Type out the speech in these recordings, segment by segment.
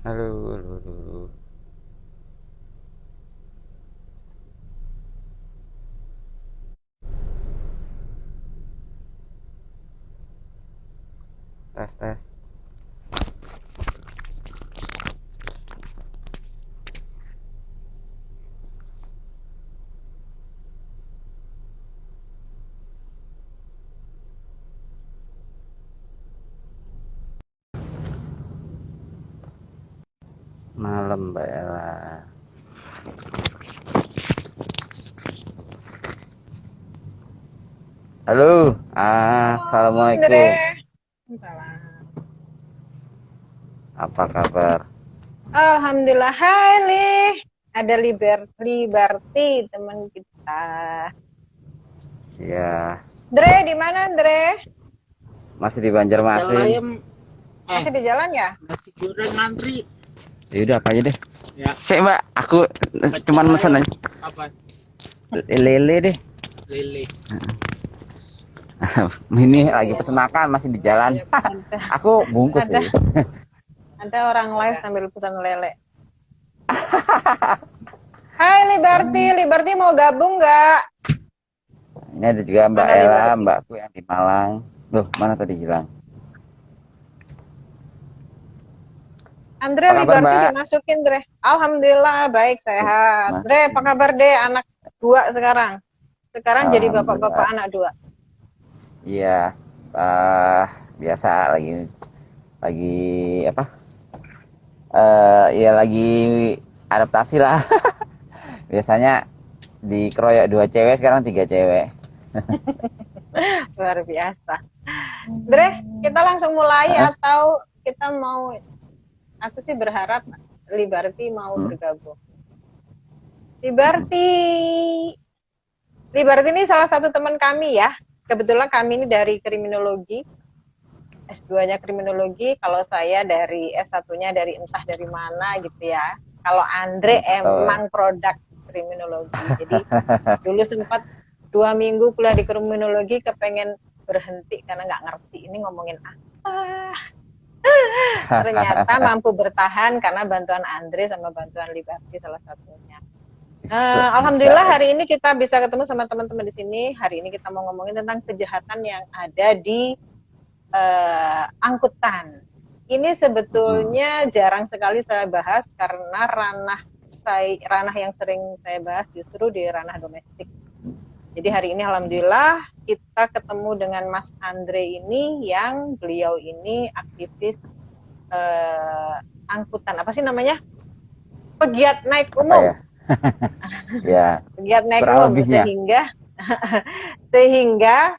Halo, halo, halo. Tes, tes. Malam, Mbak Ella. Halo, Halo, Andre. assalamualaikum. Salam. Apa kabar? Alhamdulillah. Hai, Li. Ada Liberty, teman kita. Ya, Dre, di mana, Dre? masih di Banjarmasin. Masih di jalan ya? nasi goreng ngantri Ya udah apa aja deh. ya. Sik, Mbak, aku Pecel cuman mesen ayam aja. apa Lele deh. lele. Ini lagi Oh, pesen makan, masih di jalan. ada, Aku bungkus ada, sih. ada orang live sambil pesan lele. Hai, Liberty mau gabung nggak? Ini ada juga Mbak Mana Ella, Liberty? Mbakku yang di Malang. Loh, mana tadi hilang? Andre, Apa kabar, Liberty Mbak? dimasukin, Dre. Alhamdulillah, baik, sehat. Dre, apa Masukin. kabar, Dre? Anak dua sekarang. Sekarang jadi bapak-bapak Alhamdulillah. anak dua. Iya, eh biasa lagi apa? Ya lagi adaptasi lah. Biasanya dikeroyok dua cewek, sekarang tiga cewek. Luar biasa. Dre, kita langsung mulai Hah? atau kita mau, aku sih berharap Liberty mau Hmm? bergabung. Hmm. Liberty, Liberty ini salah satu teman kami ya. Kebetulan kami ini dari kriminologi, S2-nya kriminologi, kalau saya dari S1-nya dari entah dari mana gitu ya. Kalau Andre Oh, emang produk kriminologi. Jadi dulu sempat 2 minggu kuliah di kriminologi kepengen berhenti karena nggak ngerti ini ngomongin apa. Ternyata mampu bertahan karena bantuan Andre sama bantuan Liberty salah satunya. bisa, bisa. Alhamdulillah hari ini kita bisa ketemu sama teman-teman di sini. Hari ini kita mau ngomongin tentang kejahatan yang ada di angkutan. Ini Hmm. sebetulnya jarang sekali saya bahas karena ranah yang sering saya bahas justru di ranah domestik. Jadi hari ini alhamdulillah kita ketemu dengan Mas Andre ini yang beliau ini aktivis angkutan apa sih namanya? Pegiat naik Apa ya? umum. Ya, Pegiat naik kurang umum lebihnya. sehingga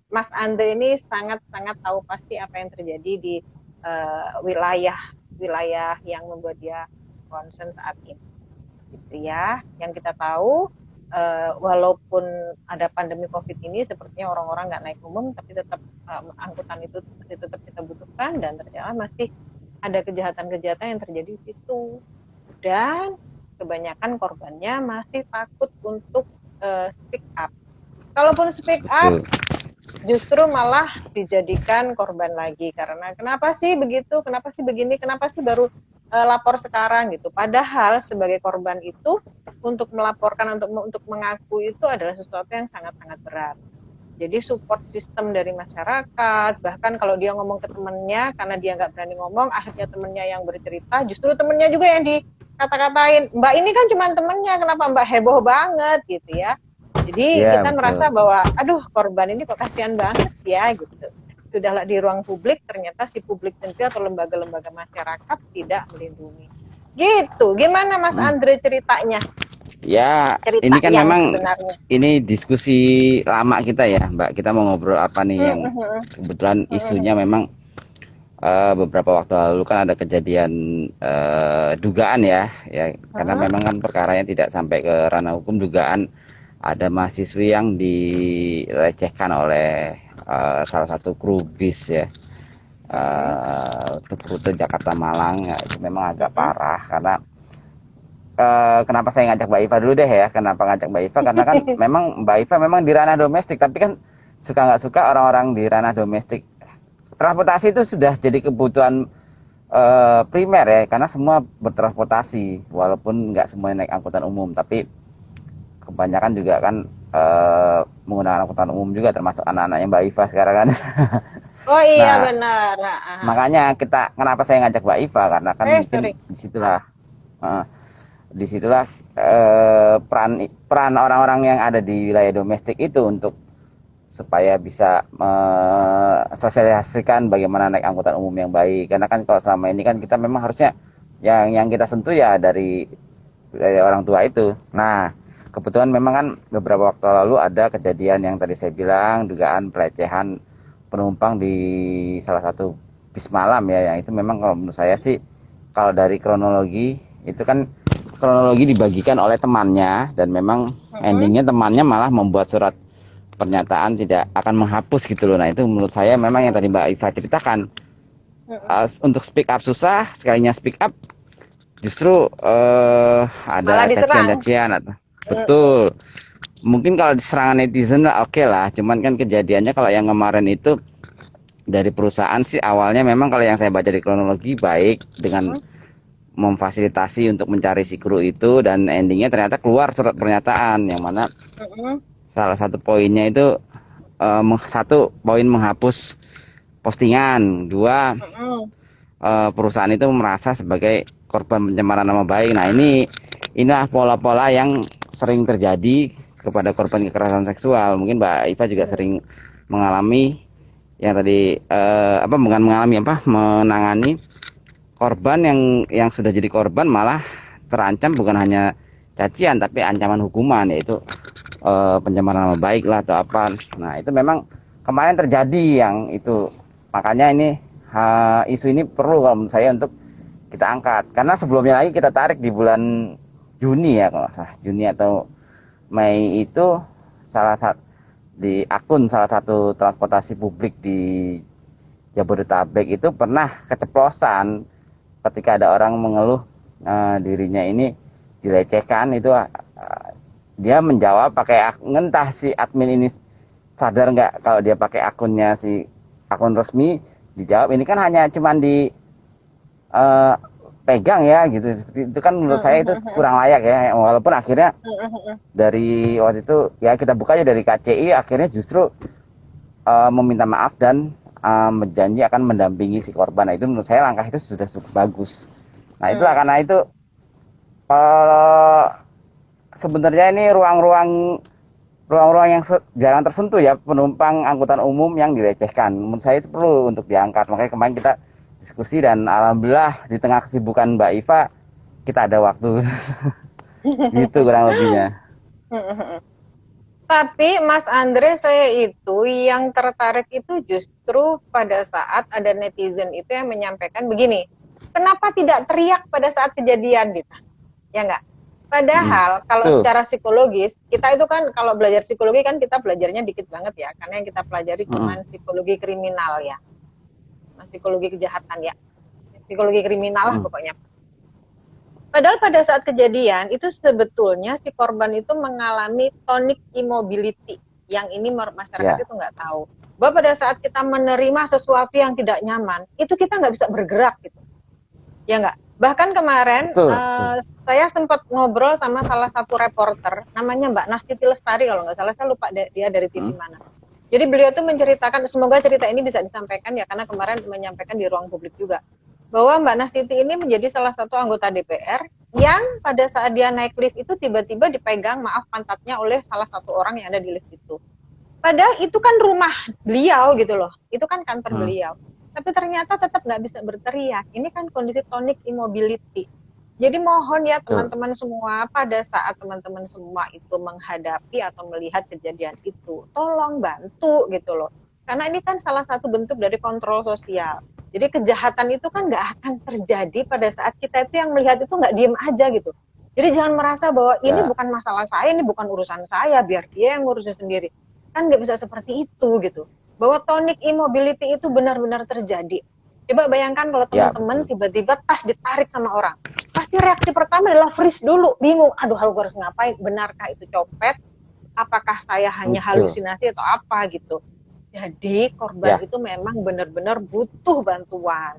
Mas Andre ini sangat-sangat tahu pasti apa yang terjadi di wilayah wilayah yang membuat dia concern saat ini. Gitu ya. Yang kita tahu walaupun ada pandemi COVID ini sepertinya orang-orang nggak naik umum tapi tetap angkutan itu masih tetap kita butuhkan dan ternyata masih ada kejahatan-kejahatan yang terjadi di situ dan kebanyakan korbannya masih takut untuk speak up. Kalaupun speak up Betul. justru malah dijadikan korban lagi karena kenapa sih begitu, kenapa sih begini, kenapa sih baru lapor sekarang gitu. Padahal sebagai korban itu untuk melaporkan untuk mengaku itu adalah sesuatu yang sangat-sangat berat. Jadi support sistem dari masyarakat, bahkan kalau dia ngomong ke temennya karena dia nggak berani ngomong, akhirnya temennya yang bercerita, justru temennya juga yang dikata-katain, Mbak ini kan cuma temennya, kenapa Mbak heboh banget gitu ya. Jadi Ya, kita merasa betul. bahwa, aduh korban ini kok kasihan banget ya gitu. Sudahlah di ruang publik, ternyata si publik sendiri atau lembaga-lembaga masyarakat tidak melindungi. Gitu, gimana Mas Hmm. Andre ceritanya? Ya, Cerita ini kan yang memang sebenarnya. ini diskusi lama kita ya, Mbak. Kita mau ngobrol apa nih yang kebetulan isunya memang beberapa waktu lalu kan ada kejadian dugaan ya, ya karena memang kan perkaranya tidak sampai ke ranah hukum, dugaan ada mahasiswi yang dilecehkan oleh salah satu kru bis ya, untuk rute Jakarta Malang ya, itu memang agak parah karena kenapa saya ngajak Mbak Iva dulu deh ya, kenapa ngajak Mbak Iva karena kan memang Mbak Iva memang di ranah domestik, tapi kan suka nggak suka orang-orang di ranah domestik transportasi itu sudah jadi kebutuhan primer ya, karena semua bertransportasi, walaupun nggak semuanya naik angkutan umum, tapi kebanyakan juga kan menggunakan angkutan umum juga, termasuk anak-anaknya Mbak Iva sekarang kan. Oh iya Nah, benar. makanya kenapa saya ngajak Mbak Iva, karena kan mungkin Sorry. disitulah eh, disitulah peran peran orang-orang yang ada di wilayah domestik itu untuk supaya bisa sosialisasikan bagaimana naik angkutan umum yang baik. Karena kan kalau selama ini kan kita memang harusnya yang kita sentuh ya dari orang tua itu. Nah, kebetulan memang kan beberapa waktu lalu ada kejadian yang tadi saya bilang, dugaan pelecehan penumpang di salah satu bis malam ya, yang itu memang kalau menurut saya sih, kalau dari kronologi itu kan kronologi dibagikan oleh temannya, dan memang endingnya temannya malah membuat surat pernyataan tidak akan menghapus gitu loh. Nah itu menurut saya memang yang tadi Mbak Iva ceritakan, untuk speak up susah, sekalinya speak up justru ada Malah diserang. cacian-cacian. Betul. Mungkin kalau diserangan netizen lah oke lah, cuman kan kejadiannya kalau yang kemarin itu dari perusahaan sih awalnya memang, kalau yang saya baca di kronologi, baik dengan memfasilitasi untuk mencari si kru itu, dan endingnya ternyata keluar surat pernyataan yang mana salah satu poinnya itu satu poin menghapus postingan, dua perusahaan itu merasa sebagai korban pencemaran nama baik. Nah inilah pola-pola yang sering terjadi kepada korban kekerasan seksual. Mungkin Mbak Iva juga sering mengalami yang tadi bukan mengalami menangani korban yang sudah jadi korban malah terancam bukan hanya cacian tapi ancaman hukuman, yaitu pencemaran nama baik lah atau apa. Nah itu memang kemarin terjadi yang itu, makanya ini isu ini perlu kalau menurut saya untuk kita angkat, karena sebelumnya lagi kita tarik di bulan Juni ya, kalau nggak salah Juni atau Mei, itu di akun salah satu transportasi publik di Jabodetabek itu pernah keceplosan ketika ada orang mengeluh dirinya ini dilecehkan. Itu dia menjawab pakai entah si admin ini sadar nggak kalau dia pakai akunnya si akun resmi, dijawab ini kan hanya cuman di pegang ya gitu. Seperti itu kan menurut saya itu kurang layak ya, walaupun akhirnya dari waktu itu ya kita buka aja dari KCI akhirnya justru meminta maaf dan berjanji akan mendampingi si korban. Nah, itu menurut saya langkah itu sudah cukup bagus. Nah itulah karena itu sebenarnya ini ruang-ruang yang jarang tersentuh ya, penumpang angkutan umum yang dilecehkan. Menurut saya itu perlu untuk diangkat. Makanya kemarin kita diskusi dan alhamdulillah di tengah kesibukan Mbak Iva kita ada waktu. Gitu kurang lebihnya. Tapi Mas Andre, saya itu yang tertarik itu justru pada saat ada netizen itu yang menyampaikan begini, kenapa tidak teriak pada saat kejadian gitu, ya nggak? Padahal kalau secara psikologis, kita itu kan kalau belajar psikologi kan kita belajarnya dikit banget ya, karena yang kita pelajari cuma psikologi kriminal ya, psikologi kejahatan ya, psikologi kriminal lah pokoknya. Padahal pada saat kejadian itu sebetulnya si korban itu mengalami tonic immobility, yang ini masyarakat itu nggak tahu. Bahwa pada saat kita menerima sesuatu yang tidak nyaman, itu kita nggak bisa bergerak gitu, ya nggak? Bahkan kemarin saya sempat ngobrol sama salah satu reporter, namanya Mbak Nastiti Lestari kalau nggak salah, saya lupa dia dari TV mana. Jadi beliau tuh menceritakan, semoga cerita ini bisa disampaikan ya, karena kemarin menyampaikan di ruang publik juga, bahwa Mbak Nastiti ini menjadi salah satu anggota DPR yang pada saat dia naik lift itu tiba-tiba dipegang pantatnya oleh salah satu orang yang ada di lift itu. Padahal itu kan rumah beliau gitu loh, itu kan kantor beliau. Tapi ternyata tetap nggak bisa berteriak. Ini kan kondisi tonic immobility. Jadi mohon ya teman-teman semua, pada saat teman-teman semua itu menghadapi atau melihat kejadian itu, tolong bantu gitu loh. Karena ini kan salah satu bentuk dari kontrol sosial. Jadi kejahatan itu kan nggak akan terjadi pada saat kita itu yang melihat itu nggak diem aja gitu. Jadi jangan merasa bahwa ini bukan masalah saya, ini bukan urusan saya, biar dia yang ngurusin sendiri. Kan nggak bisa seperti itu gitu. Bahwa tonic immobility itu benar-benar terjadi. Coba bayangkan kalau teman-teman tiba-tiba tas ditarik sama orang. Pasti reaksi pertama adalah freeze dulu, bingung. Aduh, aku harus ngapain? Benarkah itu copet? Apakah saya hanya halusinasi atau apa gitu? Jadi korban itu memang benar-benar butuh bantuan.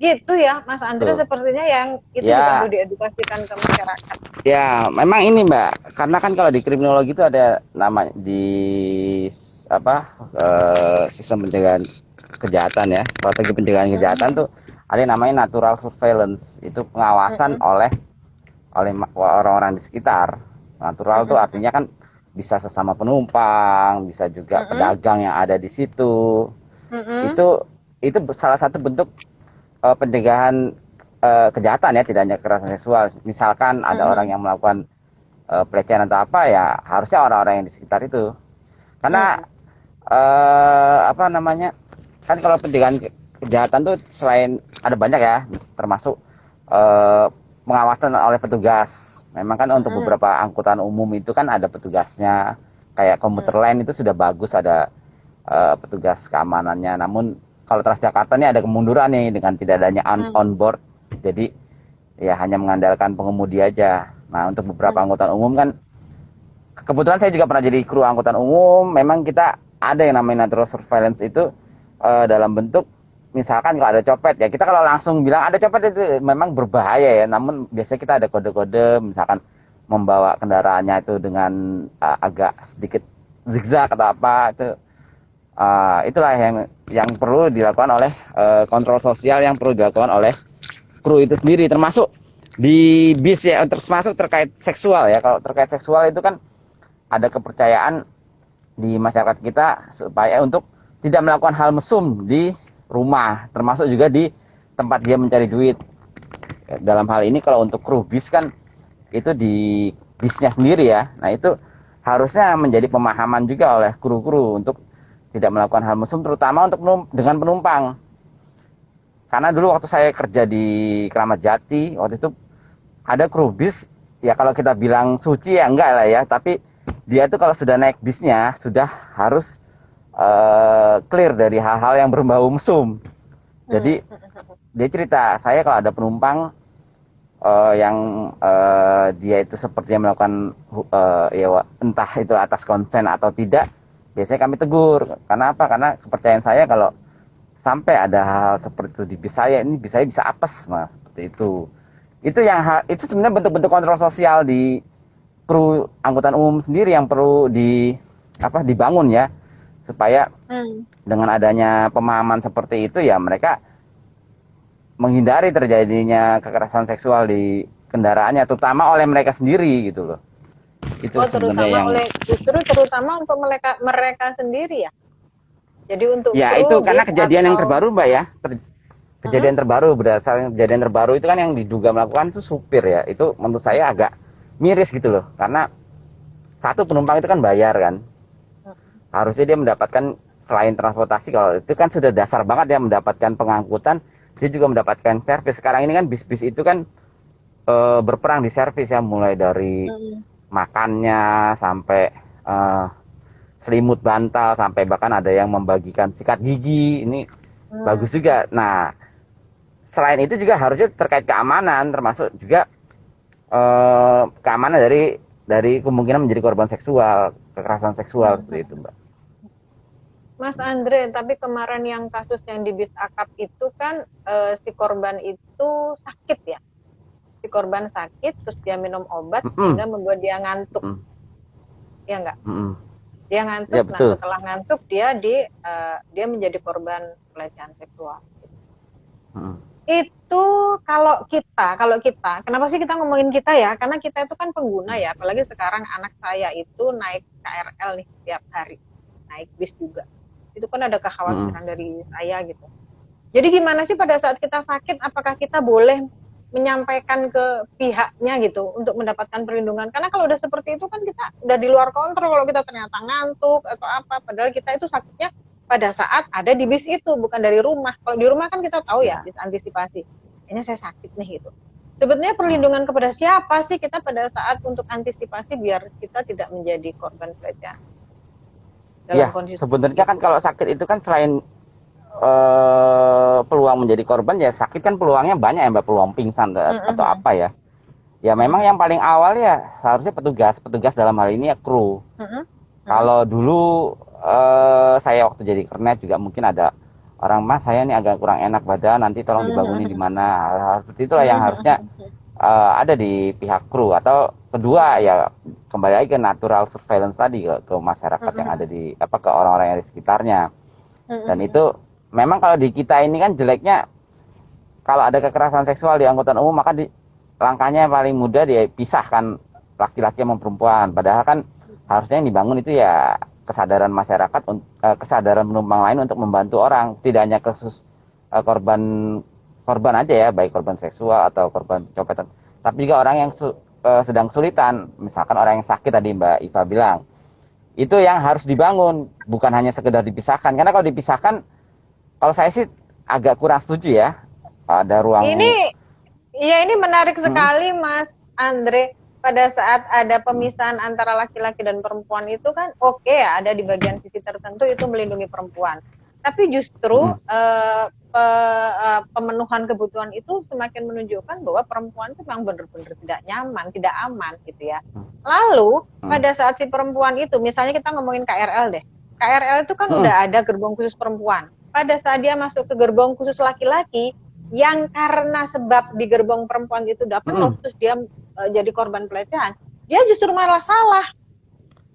Gitu ya, Mas Andre, Tuh. sepertinya yang itu juga Ya, perlu diedukasikan ke masyarakat. ya, memang ini Mbak, karena kan kalau di kriminologi itu ada nama di apa sistem pencegahan kejahatan ya, strategi pencegahan kejahatan Mhm, tuh ada yang namanya natural surveillance, itu pengawasan mhm, oleh orang-orang di sekitar. Natural tuh mhm, artinya kan bisa sesama penumpang, bisa juga mhm, pedagang yang ada di situ. mhm, Itu salah satu bentuk pencegahan kejahatan ya, tidak hanya kekerasan seksual. Misalkan ada orang mhm, yang melakukan pelecehan atau apa ya, harusnya orang-orang yang di sekitar itu. Karena mhm, apa namanya? Kan kalau pencegahan kejahatan tuh selain ada banyak ya, termasuk eh, pengawasan oleh petugas. Memang kan untuk mhm, beberapa angkutan umum itu kan ada petugasnya. Kayak komuter mhm, lain itu sudah bagus ada petugas keamanannya. Namun kalau Transjakarta ini ada kemunduran nih dengan tidak adanya on mhm, board. Jadi ya hanya mengandalkan pengemudi aja. Nah, untuk beberapa mhm, angkutan umum kan kebetulan saya juga pernah jadi kru angkutan umum. Memang kita ada yang namanya natural surveillance itu dalam bentuk misalkan kalau ada copet ya, kita kalau langsung bilang ada copet itu memang berbahaya ya. Namun biasanya kita ada kode-kode, misalkan membawa kendaraannya itu dengan agak sedikit zigzag atau apa itu. Itulah yang perlu dilakukan oleh kontrol sosial yang perlu dilakukan oleh kru itu sendiri, termasuk di bis ya, termasuk terkait seksual ya. Kalau terkait seksual itu kan ada kepercayaan di masyarakat kita supaya untuk tidak melakukan hal mesum di rumah, termasuk juga di tempat dia mencari duit. Dalam hal ini kalau untuk kru bis kan itu di bisnya sendiri ya. Nah, itu harusnya menjadi pemahaman juga oleh kru-kru untuk tidak melakukan hal mesum, terutama untuk dengan penumpang. Karena dulu waktu saya kerja di Keramat Jati, waktu itu ada kru bis, ya kalau kita bilang suci ya enggak lah ya, tapi dia tuh kalau sudah naik bisnya sudah harus clear dari hal-hal yang berbau mesum. Jadi mhm, dia cerita, saya kalau ada penumpang yang dia itu sepertinya melakukan ya entah itu atas konsen atau tidak, biasanya kami tegur. Karena apa? Karena kepercayaan saya kalau sampai ada hal seperti itu di bis saya, ini bis saya bisa apes. Nah, seperti itu. Itu sebenarnya bentuk-bentuk kontrol sosial di kru angkutan umum sendiri yang perlu dibangun ya, supaya mhm. dengan adanya pemahaman seperti itu ya mereka menghindari terjadinya kekerasan seksual di kendaraannya, terutama oleh mereka sendiri gitu loh. Itu Oh, sebenarnya terutama yang terutama untuk mereka mereka sendiri ya. Jadi untuk ya itu kru karena bis kejadian yang atau terbaru Mbak ya. mhm, Kejadian terbaru, berdasarkan kejadian terbaru itu kan yang diduga melakukan itu supir ya. Itu menurut saya mhm, agak miris gitu loh. Karena satu penumpang itu kan bayar kan. mhm, Harusnya dia mendapatkan selain transportasi, kalau itu kan sudah dasar banget ya mendapatkan pengangkutan, dia juga mendapatkan servis. Sekarang ini kan bis-bis itu kan berperang di servis ya, mulai dari mhm, makannya sampai eh, selimut bantal, sampai bahkan ada yang membagikan sikat gigi. Ini bagus mhm. juga. Nah, selain itu juga harusnya terkait keamanan, termasuk juga keamanan dari kemungkinan menjadi korban seksual, kekerasan seksual seperti itu, Mhm. Mbak. Mas Andre, tapi kemarin yang kasus yang di bis akap itu kan si korban itu sakit ya. Si korban sakit, terus dia minum obat Mm-mm. sehingga membuat dia ngantuk, Mm-mm. ya enggak? Mm-mm. Dia Ya ngantuk. Nah, betul. setelah ngantuk dia menjadi korban pelecehan seksual. Mm-mm. Itu kalau kita, kenapa sih kita ngomongin kita ya? Karena kita itu kan pengguna ya, apalagi sekarang anak saya itu naik KRL nih tiap hari, naik bis juga. Itu kan ada Mm-mm. kekhawatiran dari saya gitu. Jadi gimana sih pada saat kita sakit, apakah kita boleh menyampaikan ke pihaknya gitu untuk mendapatkan perlindungan? Karena kalau udah seperti itu kan kita udah di luar kontrol kalau kita ternyata ngantuk atau apa. Padahal kita itu sakitnya pada saat ada di bis itu, bukan dari rumah. Kalau di rumah kan kita tahu ya, Ya. bisa antisipasi. Kayaknya saya sakit nih gitu. Sebenarnya Mm. perlindungan kepada siapa sih kita pada saat untuk antisipasi biar kita tidak menjadi korban pelecehan dalam Ya, kondisi seperti sebenarnya kan itu? kalau sakit itu kan selain peluang menjadi korban ya, sakit kan peluangnya banyak ya Mbak, peluang pingsan Mm atau -hmm. apa ya. Ya Mm memang -hmm. yang paling awal ya seharusnya petugas dalam hal ini ya kru. Mm -hmm. Kalau dulu saya waktu jadi kernet juga mungkin ada orang, Mas saya nih agak kurang enak badan, nanti tolong dibangunin di mana. Hal-hal seperti itulah yang harusnya ada di pihak kru. Atau kedua ya kembali lagi ke natural surveillance tadi, ke masyarakat yang ada di ke orang-orang yang di sekitarnya. Dan itu memang kalau di kita ini kan jeleknya, kalau ada kekerasan seksual di angkutan umum maka langkahnya yang paling mudah dia pisahkan laki-laki sama perempuan. Padahal kan harusnya yang dibangun itu ya kesadaran masyarakat, kesadaran penumpang lain untuk membantu orang, tidak hanya kasus korban aja ya, baik korban seksual atau korban copetan, tapi juga orang yang sedang kesulitan, misalkan orang yang sakit tadi Mbak Iva bilang. Itu yang harus dibangun, bukan hanya sekedar dipisahkan. Karena kalau dipisahkan, kalau saya sih agak kurang setuju ya. Ada ruang. Ini menarik sekali Mas Andre. Pada saat ada pemisahan antara laki-laki dan perempuan itu kan oke ya, ada di bagian sisi tertentu itu melindungi perempuan. Tapi justru pemenuhan kebutuhan itu semakin menunjukkan bahwa perempuan itu memang benar-benar tidak nyaman, tidak aman gitu ya. Lalu pada saat si perempuan itu, misalnya kita ngomongin KRL deh. KRL itu kan udah ada gerbong khusus perempuan. Pada saat dia masuk ke gerbong khusus laki-laki, yang karena sebab di gerbong perempuan itu udah penuh, terus dia jadi korban pelecehan, dia justru malah salah.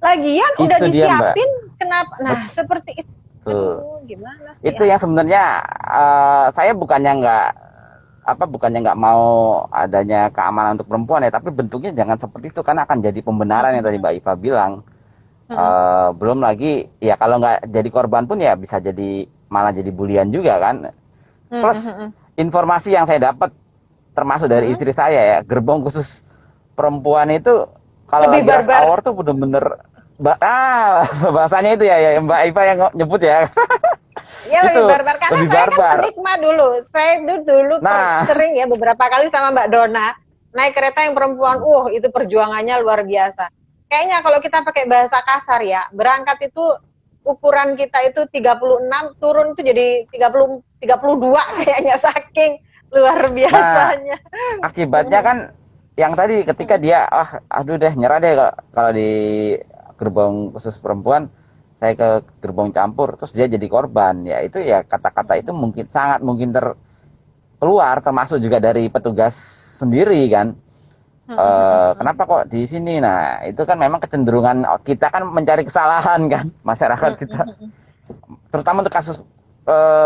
Lagian itu udah disiapin, kenapa? Nah, seperti itu. Aduh, gimana? Itu yang sebenarnya saya bukannya nggak mau adanya keamanan untuk perempuan ya, tapi bentuknya jangan seperti itu, karena akan jadi pembenaran yang tadi Mbak Iva bilang. Belum lagi ya kalau nggak jadi korban pun ya bisa jadi malah jadi bulian juga kan. Plus informasi yang saya dapat termasuk dari istri saya ya, gerbong khusus perempuan itu kalau lagi rush hour tuh bener-bener bahasanya itu ya Mbak Iva yang nyebut ya. Ya lebih barbar, karena saya kan penikmat dulu. Saya dulu sering ya beberapa kali sama Mbak Dona naik kereta yang perempuan. Itu perjuangannya luar biasa. Kayaknya kalau kita pakai bahasa kasar ya, berangkat itu ukuran kita itu 36, turun itu jadi 32 kayaknya, saking luar biasanya. Nah, akibatnya kan yang tadi ketika dia aduh deh nyerah deh kalau di gerbong khusus perempuan, saya ke gerbong campur, terus dia jadi korban. Ya itu ya kata-kata itu sangat mungkin keluar, termasuk juga dari petugas sendiri kan. Kenapa kok di sini? Nah itu kan memang kecenderungan kita kan mencari kesalahan kan, masyarakat kita, terutama untuk kasus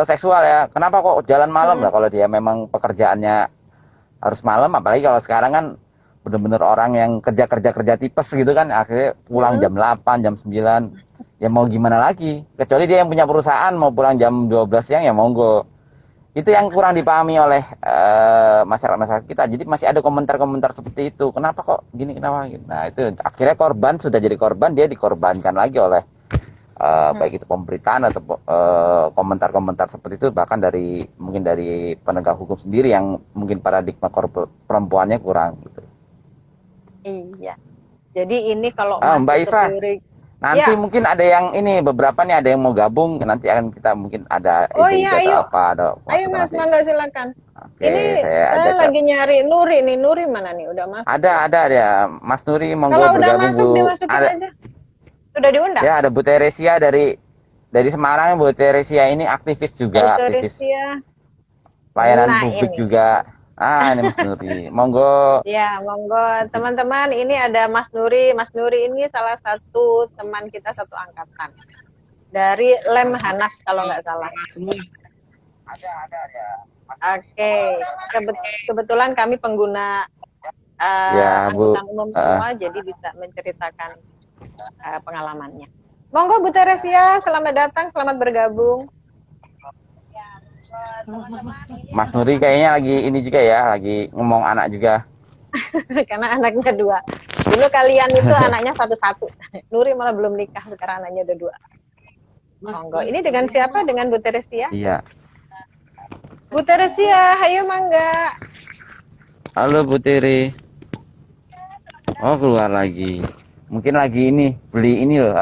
seksual ya. Kenapa kok jalan malam? Lah kalau dia memang pekerjaannya harus malam, apalagi kalau sekarang kan bener-bener orang yang kerja tipes gitu kan, akhirnya pulang jam 8, jam 9. Ya mau gimana lagi, kecuali dia yang punya perusahaan mau pulang jam 12 siang ya monggo. Itu yang kurang dipahami oleh masyarakat kita. Jadi masih ada komentar-komentar seperti itu, kenapa kok gini, kenapa gitu. Nah itu akhirnya korban sudah jadi korban, dia dikorbankan lagi oleh baik itu pemberitaan atau komentar-komentar seperti itu, bahkan mungkin dari penegak hukum sendiri yang mungkin paradigma perempuannya kurang gitu. Iya, jadi ini kalau Mbak Iva, nanti mungkin ada yang beberapa nih ada yang mau gabung, nanti akan kita mungkin ada ayo. Ayo Mas, mangga silakan. Oke, ini saya lagi nyari Nuri nih. Nuri mana nih? Udah masuk? Ada ya, Mas Nuri monggo bergabung. Kalau udah masuk dimasukin aja. Sudah diundang? Ya, ada Bu Teresia dari Semarang. Bu Teresia ini aktivis juga, aktivis pelayanan publik juga. Ini Mas Nuri, monggo. Ya, monggo teman-teman. Ini ada Mas Nuri. Mas Nuri ini salah satu teman kita satu angkatan dari Lemhanas kalau nggak salah. Ada ya. Oke, kebetulan kami pengguna angkutan umum semua, jadi bisa menceritakan pengalamannya. Monggo Bu Teresia, selamat datang, selamat bergabung. Mas Nuri kayaknya lagi ini juga ya, lagi ngomong anak juga. Karena anaknya 2. Dulu kalian itu anaknya 1-1. Nuri malah belum nikah, sekarang anaknya udah 2. Monggo. Ini dengan siapa? Dengan Bu Teresia? Iya. Bu Teresia, ayo mangga. Halo Bu Tere. Oh keluar lagi. Mungkin lagi beli ini loh,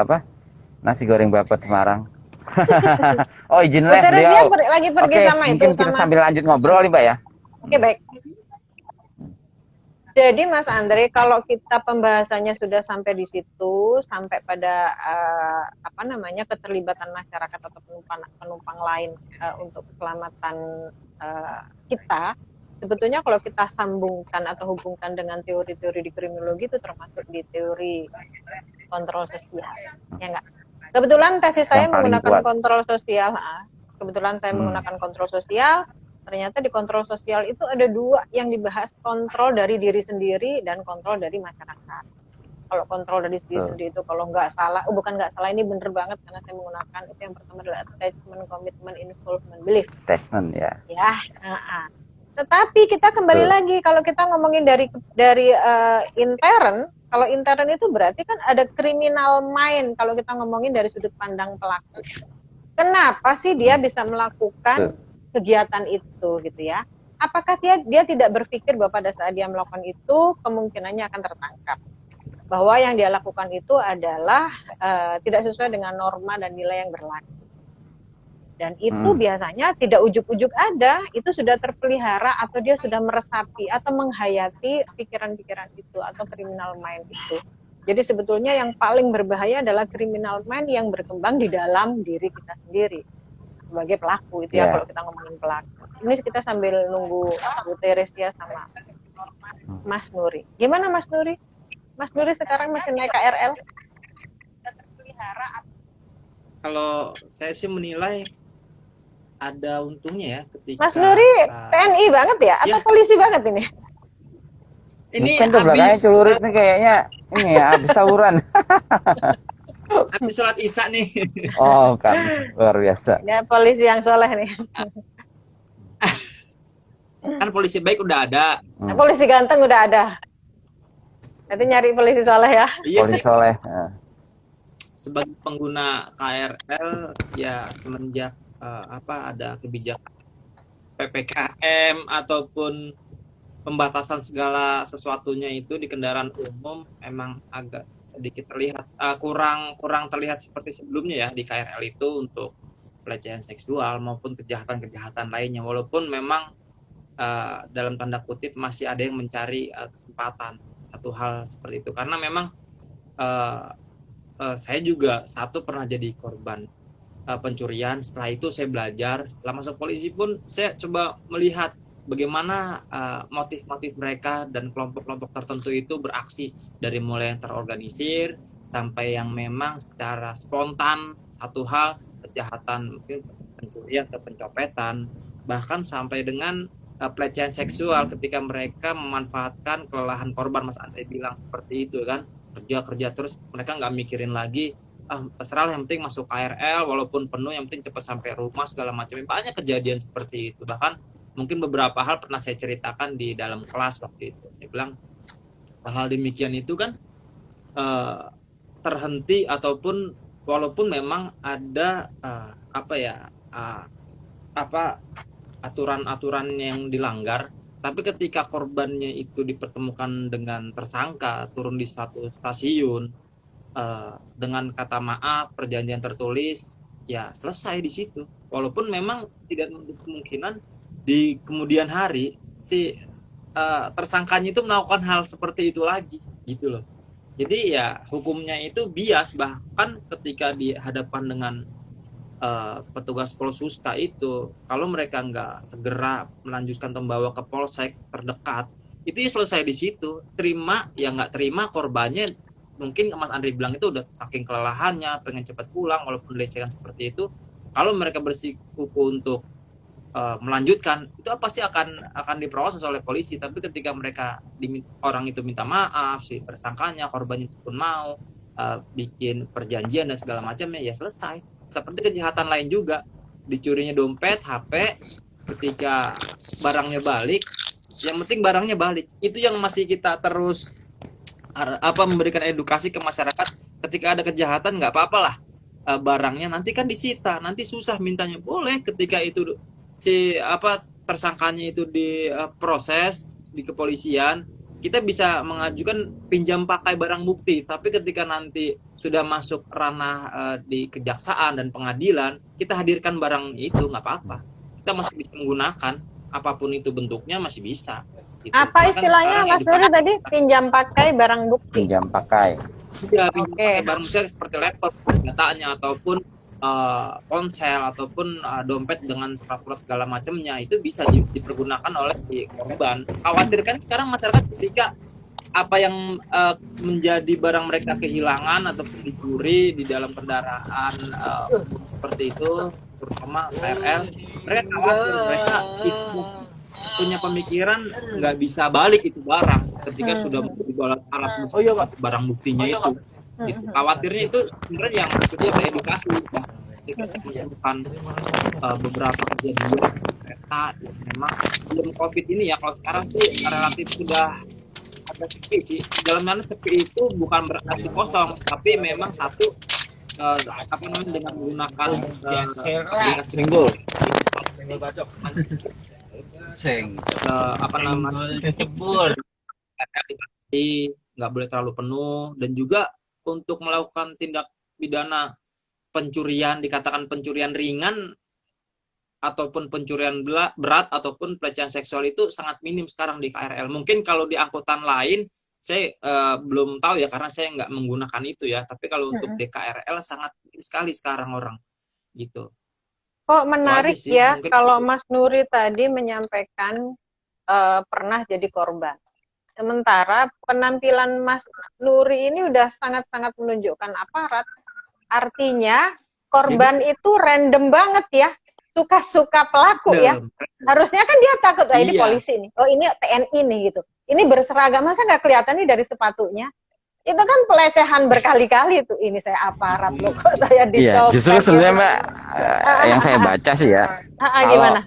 nasi goreng Bapak Semarang. Oh izin Bu Teresia lagi pergi sama itu. Mungkin kita sambil lanjut ngobrol nih Mbak ya. Oke, baik. Jadi Mas Andre, kalau kita pembahasannya sudah sampai di situ, sampai pada apa namanya keterlibatan masyarakat atau penumpang lain untuk keselamatan kita, sebetulnya kalau kita sambungkan atau hubungkan dengan teori-teori di kriminologi itu termasuk di teori kontrol sosial, ya enggak? Kebetulan tesis saya menggunakan kontrol sosial. Kebetulan saya menggunakan kontrol sosial. Ternyata di kontrol sosial itu ada dua yang dibahas, kontrol dari diri sendiri dan kontrol dari masyarakat. Kalau kontrol dari diri sendiri itu kalau nggak salah, bukan nggak salah, ini bener banget karena saya menggunakan itu yang pertama adalah attachment, commitment, involvement, belief. Attachment ya. Ya. Tetapi kita kembali lagi kalau kita ngomongin dari intern, kalau intern itu berarti kan ada criminal mind kalau kita ngomongin dari sudut pandang pelaku. Kenapa sih dia bisa melakukan kegiatan itu gitu ya? Apakah dia tidak berpikir bahwa pada saat dia melakukan itu kemungkinannya akan tertangkap? Bahwa yang dia lakukan itu adalah tidak sesuai dengan norma dan nilai yang berlaku. Dan itu biasanya tidak ujuk-ujuk ada, itu sudah terpelihara atau dia sudah meresapi atau menghayati pikiran-pikiran itu atau criminal mind itu. Jadi sebetulnya yang paling berbahaya adalah criminal mind yang berkembang di dalam diri kita sendiri sebagai pelaku itu ya kalau kita ngomongin pelaku. Ini kita sambil nunggu Bu Teresia sama Mas Nuri. Gimana Mas Nuri? Mas Nuri sekarang masih naik KRL? Kalau saya sih menilai ada untungnya ya ketika Mas Nuri TNI banget ya atau polisi banget ini? Ini bukan tuh belakangnya celurit nih kayaknya ini ya habis tawuran. Habis sholat isya nih. Oh kan luar biasa. Ya polisi yang soleh nih. Kan polisi baik udah ada. Polisi ganteng udah ada. Nanti nyari polisi soleh ya. Iya polisi sih. soleh. Sebagai pengguna KRL ya semenjak ada kebijakan PPKM ataupun pembatasan segala sesuatunya itu di kendaraan umum memang agak sedikit terlihat kurang terlihat seperti sebelumnya ya di KRL itu untuk pelecehan seksual maupun kejahatan-kejahatan lainnya, walaupun memang dalam tanda kutip masih ada yang mencari kesempatan satu hal seperti itu karena memang saya juga pernah jadi korban pencurian. Setelah itu saya belajar, setelah masuk polisi pun saya coba melihat bagaimana motif-motif mereka dan kelompok-kelompok tertentu itu beraksi dari mulai yang terorganisir sampai yang memang secara spontan satu hal kejahatan mungkin pencurian atau pencopetan bahkan sampai dengan pelecehan seksual ketika mereka memanfaatkan kelelahan korban. Mas Andre bilang seperti itu kan, kerja terus mereka nggak mikirin lagi terserah yang penting masuk KRL walaupun penuh yang penting cepat sampai rumah segala macam. Banyak kejadian seperti itu, bahkan mungkin beberapa hal pernah saya ceritakan di dalam kelas waktu itu. Saya bilang hal demikian itu kan terhenti ataupun walaupun memang ada aturan-aturan yang dilanggar, tapi ketika korbannya itu dipertemukan dengan tersangka turun di satu stasiun dengan kata maaf, perjanjian tertulis, ya selesai di situ. Walaupun memang tidak menutup kemungkinan di kemudian hari si tersangkanya itu melakukan hal seperti itu lagi, gitu loh. Jadi ya hukumnya itu bias, bahkan ketika dihadapkan dengan petugas Polsuska itu, kalau mereka nggak segera melanjutkan membawa ke polsek terdekat, itu ya selesai di situ. Terima ya nggak terima korbannya. Mungkin Mas Andre bilang itu udah saking kelelahannya pengen cepat pulang walaupun lecehkan seperti itu, kalau mereka bersikukuh untuk melanjutkan itu pasti akan diproses oleh polisi. Tapi ketika mereka orang itu minta maaf, si tersangkanya korbannya itu pun mau bikin perjanjian dan segala macamnya, ya selesai. Seperti kejahatan lain juga, dicurinya dompet, HP, ketika barangnya balik, yang penting barangnya balik. Itu yang masih kita terus memberikan edukasi ke masyarakat. Ketika ada kejahatan nggak apa-apalah barangnya nanti kan disita, nanti susah mintanya. Boleh ketika itu si tersangkanya itu diproses di kepolisian, kita bisa mengajukan pinjam pakai barang bukti. Tapi ketika nanti sudah masuk ranah di kejaksaan dan pengadilan, kita hadirkan barang itu nggak apa-apa, kita masih bisa menggunakan apapun itu bentuknya masih bisa. Gitu. Apa Bahkan istilahnya sekarang Mas Nuri tadi? Pinjam pakai barang bukti. Pinjam pakai. Iya, pinjam Oke. pakai barang bukti seperti laptop, datanya ataupun ponsel ataupun dompet dengan surat-surat segala macamnya itu bisa dipergunakan oleh korban. Khawatir kan sekarang masyarakat ketika apa yang menjadi barang mereka kehilangan ataupun dicuri di dalam kendaraan seperti itu, terutama KRL, mereka khawatir mereka itu punya pemikiran nggak bisa balik itu barang ketika sudah menjadi alat bukti, barang buktinya itu. Gitu. Khawatirnya itu sebenarnya yang maksudnya edukasi, ketika saya menemukan beberapa kejadian kereta memang belum COVID ini ya, kalau sekarang tuh relatif sudah ada sepi sih. Dalam mana sepi itu bukan berarti kosong, tapi memang satu apa namanya dengan menggunakan apa namanya nggak boleh terlalu penuh, dan juga untuk melakukan tindak pidana pencurian, dikatakan pencurian ringan ataupun pencurian berat ataupun pelecehan seksual itu sangat minim sekarang di KRL. Mungkin kalau di angkutan lain saya belum tahu ya karena saya nggak menggunakan itu ya. Tapi kalau untuk di KRL sangat minim sekali sekarang orang gitu. Kok menarik ya kalau Mas Nuri tadi menyampaikan pernah jadi korban. Sementara penampilan Mas Nuri ini udah sangat-sangat menunjukkan aparat. Artinya korban itu random banget ya. Suka-suka pelaku ya. Harusnya kan dia takut, ini polisi nih. Oh ini TNI nih gitu. Ini berseragam, masa nggak kelihatan nih dari sepatunya? Itu kan pelecehan berkali-kali tuh. Ini saya aparat loh, kok saya ditopeng. Iya, justru sebenarnya Mbak, yang saya baca sih ya. Gimana?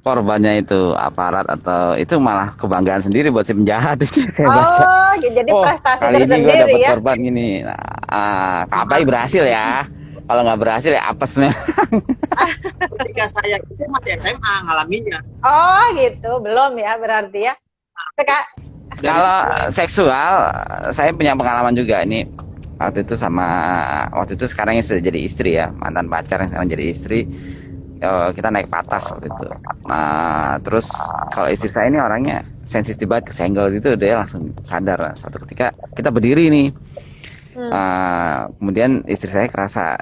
Korbannya itu aparat atau itu malah kebanggaan sendiri buat si penjahat itu saya baca. Jadi prestasi kali tersendiri ini gue dapet ya. korban gini. Apa berhasil ya? Kalau nggak berhasil ya apesnya. Ketika saya itu masih SMA ngalaminya. Oh gitu, belum ya berarti ya. Kalau seksual, saya punya pengalaman juga ini. Waktu itu sekarang yang sudah jadi istri ya, mantan pacar yang sekarang jadi istri. Kita naik patas waktu itu. Nah, terus kalau istri saya ini orangnya sensitif banget, kesenggol gitu, dia langsung sadar. Suatu ketika kita berdiri nih. Kemudian istri saya kerasa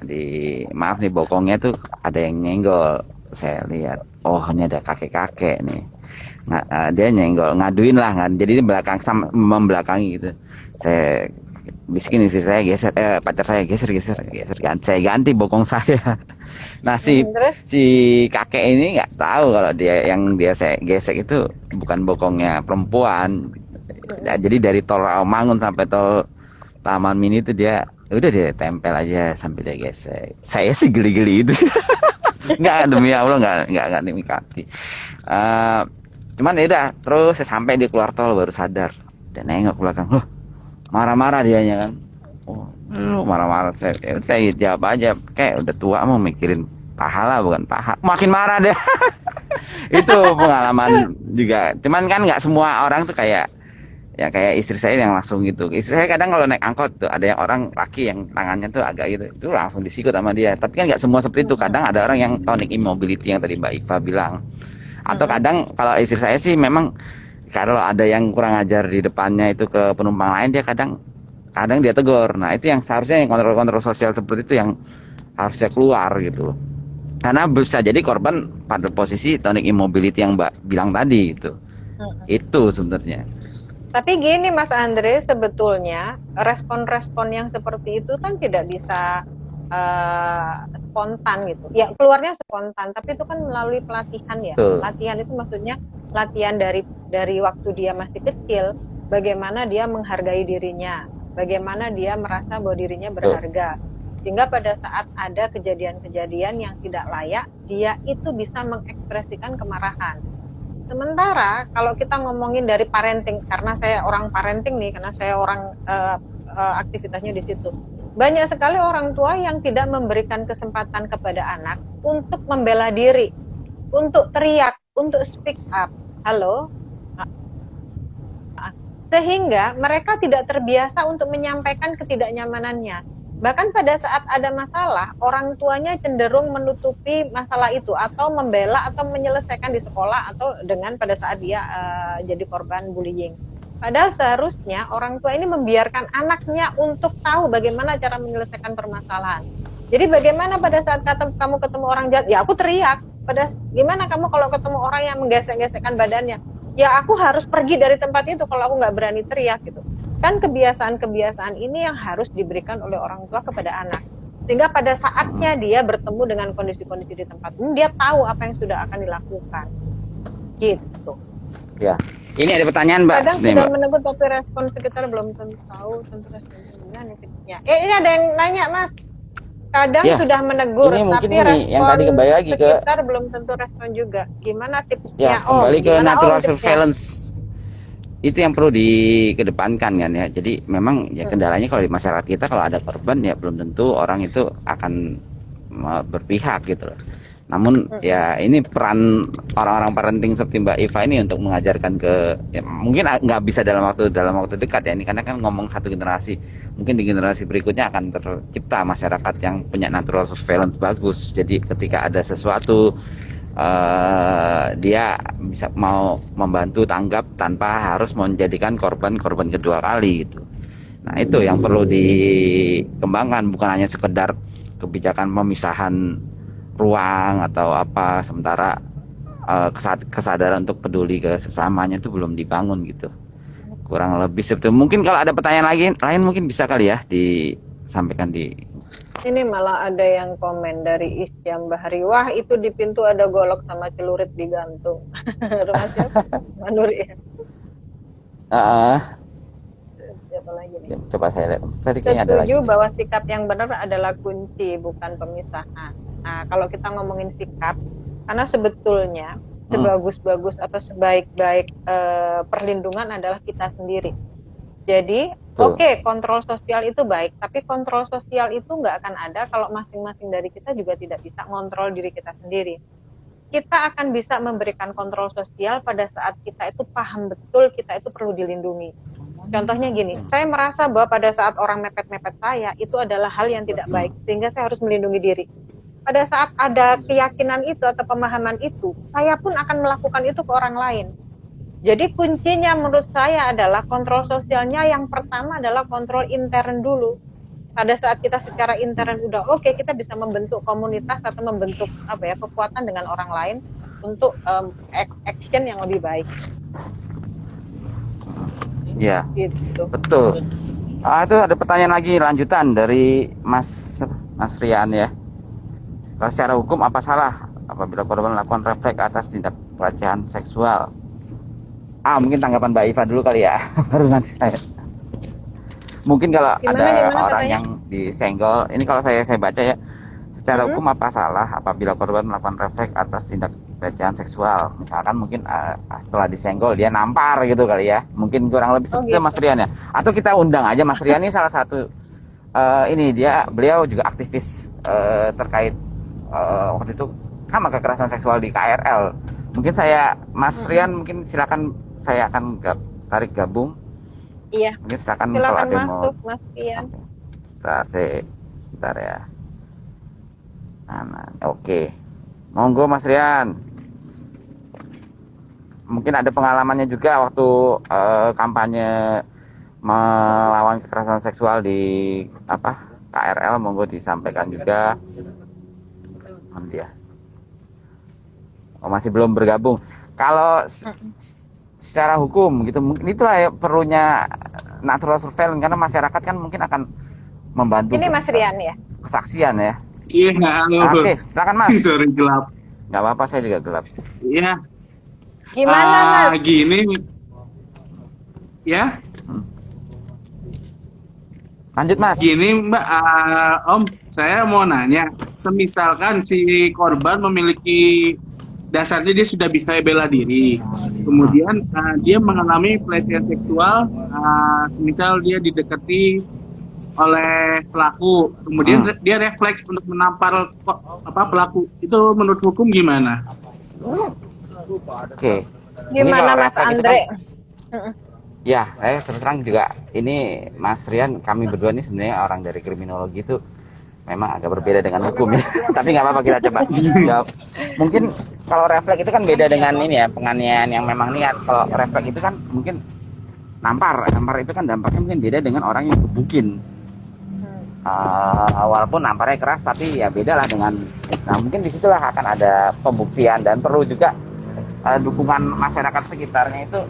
maaf nih bokongnya tuh ada yang nyenggol. Saya lihat, oh ini ada kakek-kakek nih. Dia nyenggol, ngaduin lah, jadi di belakang membelakangi gitu. Saya bisikin istri saya, pacar saya geser, saya ganti bokong saya. Nah si kakek ini nggak tahu kalau yang dia gesek itu bukan bokongnya perempuan. Jadi dari tol Rawamangun sampai tol Taman Mini itu dia tempel aja sampai dia gesek. Saya sih geli-geli itu. Nggak, demi Allah nggak nikmati. Cuman ya udah, terus saya sampai di keluar tol baru sadar dan nengok ke belakang, loh marah-marah dianya kan. Marah-marah. Saya jawab aja, kayak udah tua mau mikirin pahala bukan paha. Makin marah deh. Itu pengalaman juga. Cuman kan nggak semua orang tuh kayak istri saya yang langsung gitu. Istri saya kadang kalau naik angkot tuh ada yang orang laki yang tangannya tuh agak gitu, itu langsung disikut sama dia. Tapi kan nggak semua seperti itu. Kadang ada orang yang tonic immobility yang tadi Mbak Iva bilang. Atau kadang kalau istri saya sih memang kalau ada yang kurang ajar di depannya itu ke penumpang lain, dia kadang dia tegur. Nah itu yang seharusnya yang kontrol sosial seperti itu yang harusnya keluar gitu. Karena bisa jadi korban pada posisi tonic immobility yang Mbak bilang tadi gitu. Itu sebenarnya. Tapi gini Mas Andre, sebetulnya respon-respon yang seperti itu kan tidak bisa spontan gitu. Ya keluarnya spontan, tapi itu kan melalui pelatihan ya. Latihan itu maksudnya latihan dari waktu dia masih kecil, bagaimana dia menghargai dirinya, bagaimana dia merasa bahwa dirinya berharga. Sehingga pada saat ada kejadian-kejadian yang tidak layak, dia itu bisa mengekspresikan kemarahan. Sementara kalau kita ngomongin dari parenting, karena saya orang parenting nih, karena saya orang aktivitasnya di situ. Banyak sekali orang tua yang tidak memberikan kesempatan kepada anak untuk membela diri, untuk teriak, untuk speak up. Halo? Sehingga mereka tidak terbiasa untuk menyampaikan ketidaknyamanannya. Bahkan pada saat ada masalah, orang tuanya cenderung menutupi masalah itu atau membela atau menyelesaikan di sekolah atau dengan pada saat dia jadi korban bullying. Padahal seharusnya orang tua ini membiarkan anaknya untuk tahu bagaimana cara menyelesaikan permasalahan. Jadi bagaimana pada saat kamu ketemu orang jahat, ya aku teriak. Gimana kamu kalau ketemu orang yang menggesek-gesekkan badannya? Ya aku harus pergi dari tempat itu kalau aku nggak berani teriak gitu. Kan kebiasaan-kebiasaan ini yang harus diberikan oleh orang tua kepada anak. Sehingga pada saatnya dia bertemu dengan kondisi-kondisi di tempat ini, dia tahu apa yang sudah akan dilakukan. Gitu. Ya. Ini ada pertanyaan, Mbak. Kadang sudah menegur tapi respon sekitar belum tentu tahu tentu responsnya. Ini ada yang nanya, Mas. Kadang sudah menegur tapi respon yang tadi kembali lagi sekitar belum tentu respon juga. Gimana tipsnya? Ya, kembali ke natural surveillance. Itu yang perlu dikedepankan kan ya. Jadi memang ya kendalanya kalau di masyarakat kita kalau ada korban ya belum tentu orang itu akan berpihak gitu loh. Namun ya ini peran orang-orang parenting seperti Mbak Iva ini untuk mengajarkan ya, mungkin nggak bisa dalam waktu dekat ya ini karena kan ngomong satu generasi. Mungkin di generasi berikutnya akan tercipta masyarakat yang punya natural surveillance bagus. Jadi ketika ada sesuatu dia bisa mau membantu tanggap tanpa harus menjadikan korban kedua kali gitu. Nah itu yang perlu dikembangkan, bukan hanya sekedar kebijakan pemisahan ruang atau apa, sementara kesadaran untuk peduli ke sesamanya itu belum dibangun gitu. Kurang lebih seperti mungkin kalau ada pertanyaan lain mungkin bisa kali ya disampaikan di. Ini malah ada yang komen dari Isyam Bahari. Wah, itu di pintu ada golok sama celurit digantung. Rumah siapa? Manuri. Siapa lagi nih? Coba saya lihat. Setuju bahwa sikap yang benar adalah kunci, bukan pemisahan. Nah, kalau kita ngomongin sikap, karena sebetulnya sebagus-bagus atau sebaik-baik perlindungan adalah kita sendiri. Jadi, oke, kontrol sosial itu baik, tapi kontrol sosial itu nggak akan ada kalau masing-masing dari kita juga tidak bisa ngontrol diri kita sendiri. Kita akan bisa memberikan kontrol sosial pada saat kita itu paham betul kita itu perlu dilindungi. Contohnya gini, saya merasa bahwa pada saat orang mepet-mepet saya, itu adalah hal yang tidak baik, sehingga saya harus melindungi diri. Pada saat ada keyakinan itu atau pemahaman itu, saya pun akan melakukan itu ke orang lain. Jadi kuncinya menurut saya adalah kontrol sosialnya yang pertama adalah kontrol intern dulu. Pada saat kita secara intern udah oke, kita bisa membentuk komunitas atau membentuk kekuatan dengan orang lain untuk action yang lebih baik. Ya, gitu. Betul. Itu ada pertanyaan lagi lanjutan dari Mas Rian ya. Kalau secara hukum apa salah apabila korban melakukan refleks atas tindak pelecehan seksual? Mungkin tanggapan Mbak Iva dulu kali ya, baru nanti saya. Mungkin kalau ada orang katanya? Yang disenggol, ini kalau saya baca ya, secara hukum apa salah apabila korban melakukan refleks atas tindak pelecehan seksual? Misalkan mungkin setelah disenggol dia nampar gitu kali ya, mungkin kurang lebih seperti gitu. Mas Rian ya. Atau kita undang aja Mas Rian ini salah satu, beliau juga aktivis terkait waktu itu sama kekerasan seksual di KRL. Mungkin Mas Rian mungkin silakan, saya akan tarik gabung. Iya. Mungkin silakan kalau ada masuk, mau. Mas Rian. Sebentar ya. Oke. Monggo Mas Rian. Mungkin ada pengalamannya juga waktu kampanye melawan kekerasan seksual di KRL, monggo disampaikan juga. Dia. Masih belum bergabung. Kalau secara hukum gitu, mungkin itulah ya perlunya natural surveillance, karena masyarakat kan mungkin akan membantu. Ini Mas Rian ya? Kesaksian ya. Iya, halo. Oke, silakan Mas. Sorry, gelap. Nggak apa-apa, saya juga gelap. Iya. Gimana Mas? Gini. Ya. Lanjut Mas. Gini Mbak, Om, saya mau nanya, semisalkan si korban memiliki dasarnya dia sudah bisa bela diri, kemudian dia mengalami pelecehan seksual, semisal dia didekati oleh pelaku, kemudian dia refleks untuk menampar pelaku, itu menurut hukum gimana? Oke. Gimana Mas Andre? Ya, saya terus terang juga ini Mas Rian, kami berdua ini sebenarnya orang dari kriminologi itu memang agak berbeda dengan hukum ya. Tapi nggak apa-apa kita coba jawab. Mungkin kalau refleks itu kan beda dengan ini ya, penganiayaan yang memang niat. Kalau refleks itu kan mungkin nampar itu kan dampaknya mungkin beda dengan orang yang gebukin. Walaupun namparnya keras tapi ya beda lah dengan, nah mungkin disitulah akan ada pembuktian dan perlu juga dukungan masyarakat sekitarnya itu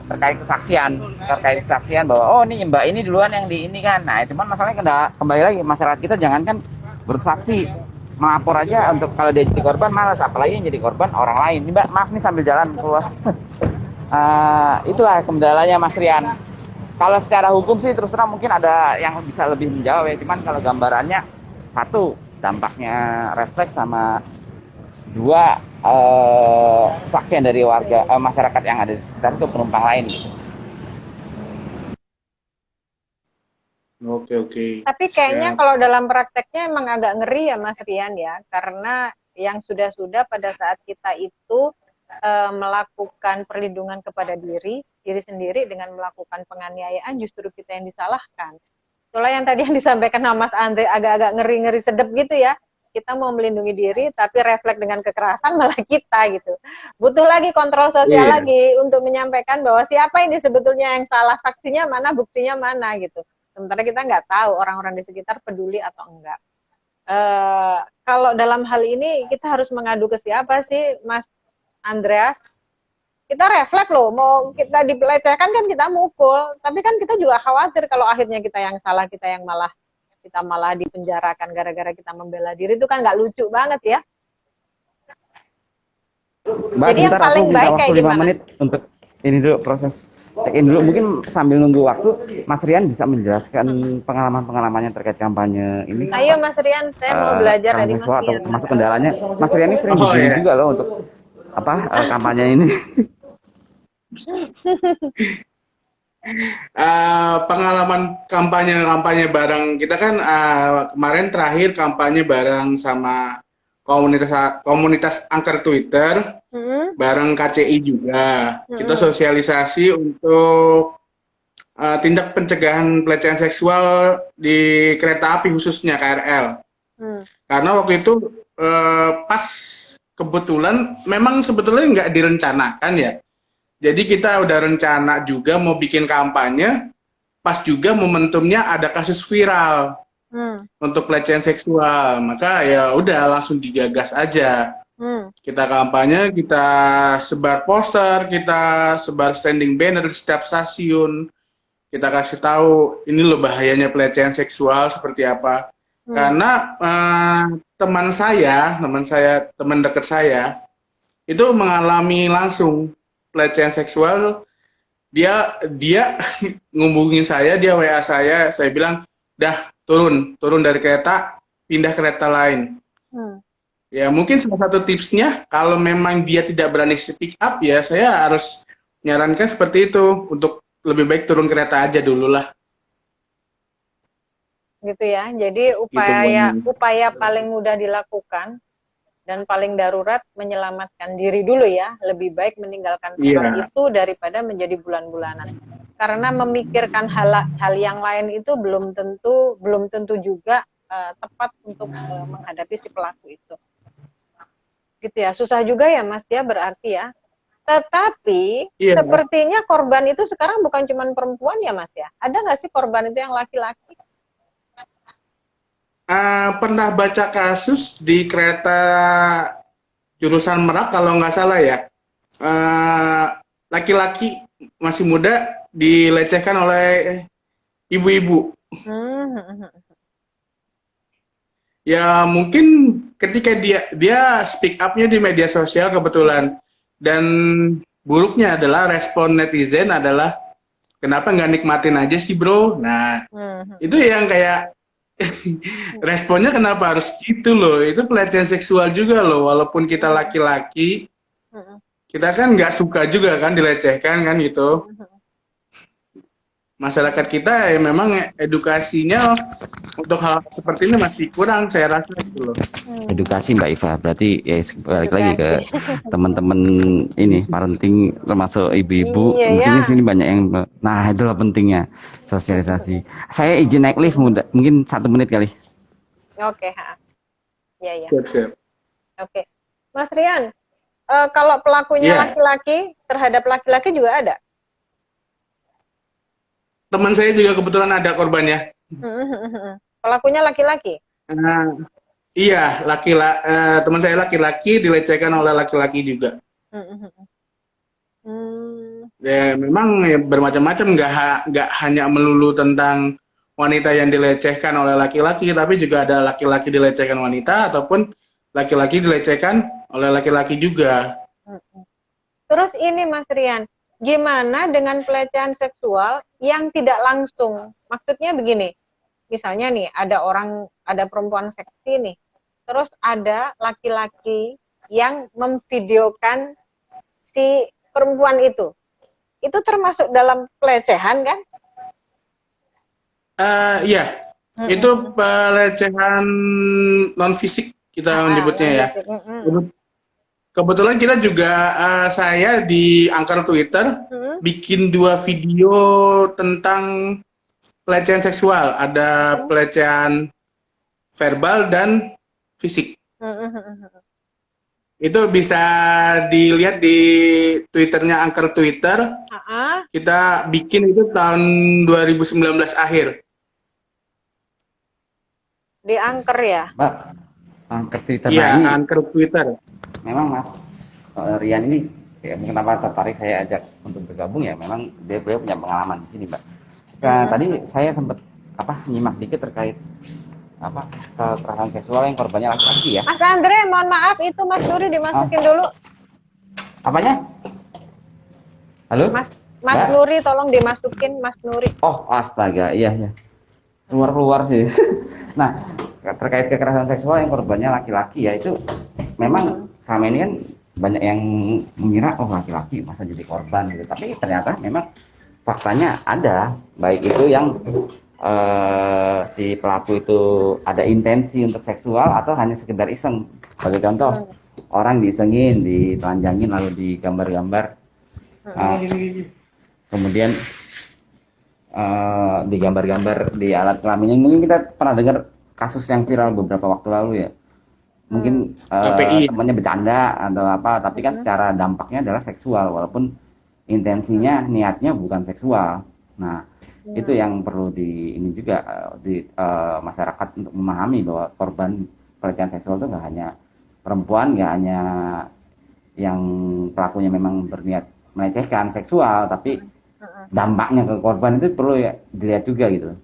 terkait kesaksian bahwa oh nih mbak ini duluan yang di ini kan. Nah cuman masalahnya kembali lagi masyarakat kita jangankan bersaksi, melapor aja untuk kalau dia jadi korban malas, apalagi yang jadi korban orang lain. Nih, mbak maaf nih sambil jalan keluar. Itulah kendalanya Mas Rian. Kalau secara hukum sih terus terang mungkin ada yang bisa lebih menjawab ya, cuman kalau gambarannya satu dampaknya refleks, sama dua kesaksian dari warga masyarakat yang ada di sekitar itu penumpang lain gitu. Oke. Tapi kayaknya Siap. kalau dalam prakteknya emang agak ngeri ya Mas Rian ya, karena yang sudah-sudah pada saat kita itu melakukan perlindungan kepada diri sendiri dengan melakukan penganiayaan, justru kita yang disalahkan. Itulah yang tadi yang disampaikan sama Mas Andre, agak-agak ngeri-ngeri sedep gitu ya. Kita mau melindungi diri, tapi refleks dengan kekerasan malah kita gitu. Butuh lagi kontrol sosial Iya. lagi untuk menyampaikan bahwa siapa ini sebetulnya yang salah, saksinya mana, buktinya mana gitu. Sementara kita nggak tahu orang-orang di sekitar peduli atau enggak. Kalau dalam hal ini kita harus mengadu ke siapa sih, Mas Andreas? Kita refleks loh, mau kita dipelecehkan kan kita mukul, tapi kan kita juga khawatir kalau akhirnya kita yang salah, kita malah dipenjarakan gara-gara kita membela diri, itu kan nggak lucu banget ya. Mbak, Jadi yang sebentar paling aku minta baik waktu kayak 5 gimana? menit untuk ini dulu, proses check in dulu. Mungkin sambil nunggu waktu Mas Rian bisa menjelaskan pengalaman-pengalamannya terkait kampanye ini. Ayo Mas Rian, saya mau belajar dari Mas Seksual atau Rian. termasuk kendalanya. Mas Rian ini sering dibully juga loh untuk kampanye ini. Pengalaman kampanye bareng kita kan kemarin terakhir kampanye bareng sama komunitas angker Twitter bareng KCI juga. Kita sosialisasi untuk tindak pencegahan pelecehan seksual di kereta api khususnya KRL. Karena waktu itu pas kebetulan memang sebetulnya nggak direncanakan ya. Jadi kita udah rencana juga mau bikin kampanye, pas juga momentumnya ada kasus viral untuk pelecehan seksual. Maka ya udah langsung digagas aja. Kita kampanye, kita sebar poster, kita sebar standing banner di setiap stasiun. Kita kasih tahu ini loh bahayanya pelecehan seksual seperti apa. Karena teman dekat saya itu mengalami langsung pelecehan seksual. Dia ngubungin saya, dia WA saya bilang dah turun dari kereta, pindah kereta lain. Ya mungkin salah satu tipsnya kalau memang dia tidak berani speak up ya saya harus nyarankan seperti itu, untuk lebih baik turun kereta aja dulu lah. Gitu ya. Jadi upaya paling mudah dilakukan dan paling darurat menyelamatkan diri dulu ya. Lebih baik meninggalkan tempat itu daripada menjadi bulan-bulanan. Karena memikirkan hal yang lain itu belum tentu juga tepat untuk menghadapi si pelaku itu. Gitu ya. Susah juga ya Mas ya berarti ya. Tetapi sepertinya korban itu sekarang bukan cuma perempuan ya Mas ya. Ada nggak sih korban itu yang laki-laki? Pernah baca kasus di kereta jurusan Merak kalau nggak salah ya, laki-laki masih muda dilecehkan oleh ibu-ibu. Ya mungkin ketika dia speak up-nya di media sosial kebetulan, dan buruknya adalah respon netizen adalah kenapa nggak nikmatin aja sih bro. Nah itu yang kayak responnya kenapa harus gitu loh, itu pelecehan seksual juga loh, walaupun kita laki-laki kita kan nggak suka juga kan dilecehkan kan gitu. masyarakat kita ya memang edukasinya untuk hal seperti ini masih kurang, saya rasa gitu loh. Edukasi Mbak Iva, berarti ya balik lagi ke Edukasi. teman-teman ini parenting termasuk ibu-ibu, Iya mungkin ya. di sini banyak yang, nah itulah pentingnya sosialisasi. Saya izin naik lift, mungkin 1 menit kali. Oke, ha. Iya ya. Siap-siap. Oke. Mas Rian, kalau pelakunya Iya. laki-laki terhadap laki-laki juga ada? Teman saya juga kebetulan ada korbannya. Pelakunya laki-laki? Iya, teman saya laki-laki dilecehkan oleh laki-laki juga. Ya memang ya, bermacam-macam, nggak hanya melulu tentang wanita yang dilecehkan oleh laki-laki, tapi juga ada laki-laki dilecehkan wanita ataupun laki-laki dilecehkan oleh laki-laki juga. Terus ini Mas Rian, gimana dengan pelecehan seksual yang tidak langsung? Maksudnya begini, misalnya nih ada perempuan seksi nih, terus ada laki-laki yang memvideokan si perempuan itu termasuk dalam pelecehan kan? Iya, itu pelecehan non fisik kita menyebutnya ya. Kebetulan kita juga saya di Angker Twitter bikin 2 video tentang pelecehan seksual, ada pelecehan verbal dan fisik. Itu bisa dilihat di Twitternya Angker Twitter. Kita bikin itu tahun 2019 akhir. Di Angker ya? Mbak, Angker Twitter. Iya, ini Angker Twitter. memang Mas Rian ini ya, kenapa tertarik saya ajak untuk bergabung ya, memang beliau punya pengalaman di sini Mbak. Nah, tadi saya sempat nyimak dikit terkait kekerasan seksual yang korbannya laki-laki ya. Mas Andre, mohon maaf itu Mas Nuri dimasukin dulu. Apanya? Halo? Mas Nuri tolong dimasukin Mas Nuri. Oh, astaga, iya. Keluar sih. Nah, terkait kekerasan seksual yang korbannya laki-laki ya, itu memang selama ini kan banyak yang mengira laki-laki masa jadi korban gitu. Tapi ternyata memang faktanya ada, baik itu yang si pelaku itu ada intensi untuk seksual atau hanya sekedar iseng. Sebagai contoh, orang diisengin, ditelanjangin lalu digambar-gambar, kemudian digambar-gambar di alat kelaminnya. Mungkin kita pernah dengar kasus yang viral beberapa waktu lalu ya. Mungkin temannya bercanda atau apa, tapi kan secara dampaknya adalah seksual, walaupun intensinya, niatnya bukan seksual. Nah, itu yang perlu di masyarakat untuk memahami bahwa korban pelecehan seksual itu nggak hanya perempuan, nggak hanya yang pelakunya memang berniat melecehkan seksual, tapi dampaknya ke korban itu perlu ya dilihat juga gitu.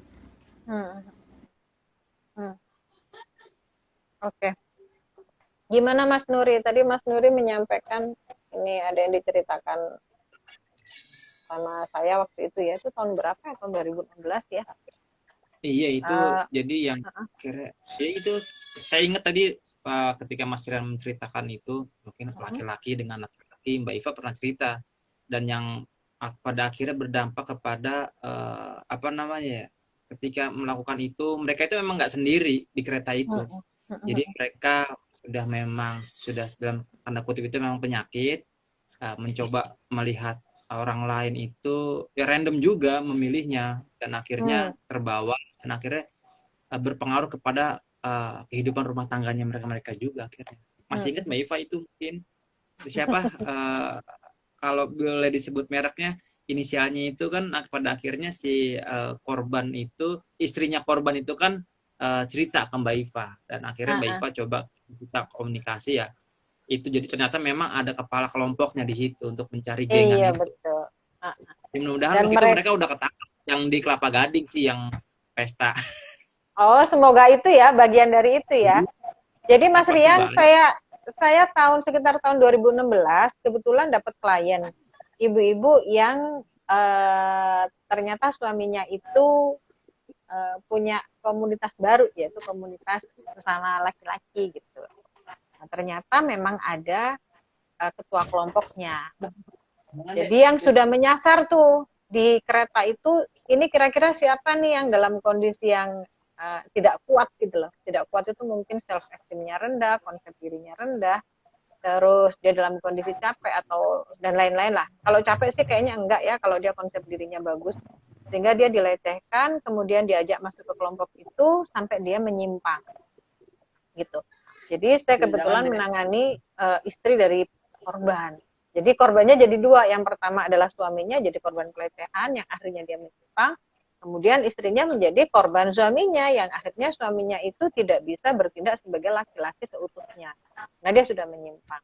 Oke. Gimana Mas Nuri? Tadi Mas Nuri menyampaikan ini ada yang diceritakan sama saya waktu itu ya. Itu tahun berapa ya? Tahun 2016 ya? Iya itu jadi yang kira ya itu saya ingat tadi ketika Mas Rian menceritakan itu mungkin laki-laki dengan laki-laki, Mbak Iva pernah cerita, dan yang pada akhirnya berdampak kepada ketika melakukan itu mereka itu memang nggak sendiri di kereta itu. Jadi mereka sudah dalam tanda kutip itu memang penyakit, mencoba melihat orang lain itu ya random juga memilihnya, dan akhirnya terbawa dan akhirnya berpengaruh kepada kehidupan rumah tangganya mereka juga akhirnya. Masih ingat Mbak Iva itu mungkin siapa kalau boleh disebut mereknya, inisialnya itu kan pada akhirnya si korban itu, istrinya korban itu kan cerita ke Mbak Iva, dan akhirnya Mbak Iva coba kita komunikasi ya. Itu jadi ternyata memang ada kepala kelompoknya di situ untuk mencari gengan itu. Iya betul. Mudah-mudahan mereka udah ketangkap yang di Kelapa Gading sih, yang pesta. Oh, semoga itu ya bagian dari itu ya. Jadi Mas Rian, saya sekitar tahun 2016 kebetulan dapat klien ibu-ibu yang ternyata suaminya itu punya komunitas baru, yaitu komunitas sesama laki-laki gitu. Nah, ternyata memang ada ketua kelompoknya. Jadi yang sudah menyasar tuh di kereta itu ini kira-kira siapa nih yang dalam kondisi yang tidak kuat gitu loh. Tidak kuat itu mungkin self esteemnya rendah, konsep dirinya rendah, terus dia dalam kondisi capek atau dan lain-lain lah. Kalau capek sih kayaknya enggak ya, kalau dia konsep dirinya bagus. Sehingga dia dilecehkan, kemudian diajak masuk ke kelompok itu sampai dia menyimpang. Gitu. Jadi saya kebetulan menangani istri dari korban. Jadi korbannya jadi dua. Yang pertama adalah suaminya jadi korban pelecehan yang akhirnya dia menyimpang. Kemudian istrinya menjadi korban suaminya yang akhirnya suaminya itu tidak bisa bertindak sebagai laki-laki seutuhnya. Nah dia sudah menyimpang.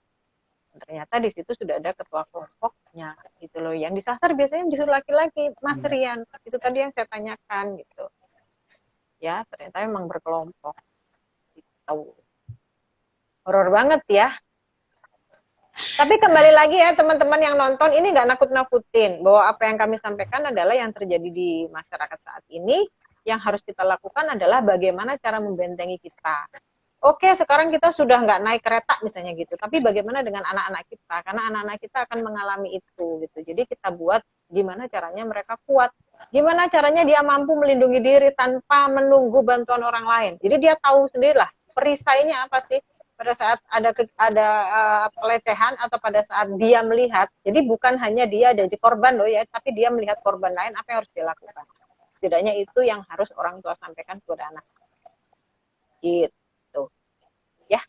Ternyata di situ sudah ada ketua kelompoknya gitu loh. Yang disasar biasanya justru laki-laki, Mas Rian. Itu tadi yang saya tanyakan gitu. Ya ternyata memang berkelompok. Gitu. Horor banget ya. Tapi kembali lagi ya teman-teman yang nonton, ini nggak nakut-nakutin bahwa apa yang kami sampaikan adalah yang terjadi di masyarakat saat ini. Yang harus kita lakukan adalah bagaimana cara membentengi kita. Oke, sekarang kita sudah nggak naik kereta misalnya gitu, tapi bagaimana dengan anak-anak kita? Karena anak-anak kita akan mengalami itu gitu. Jadi kita buat gimana caranya mereka kuat, gimana caranya dia mampu melindungi diri tanpa menunggu bantuan orang lain. Jadi dia tahu sendirilah perisainya apa sih pada saat ada pelecehan atau pada saat dia melihat. Jadi bukan hanya dia jadi korban loh ya, tapi dia melihat korban lain, apa yang harus dilakukan. Setidaknya itu yang harus orang tua sampaikan kepada anak. Gitu. Ya.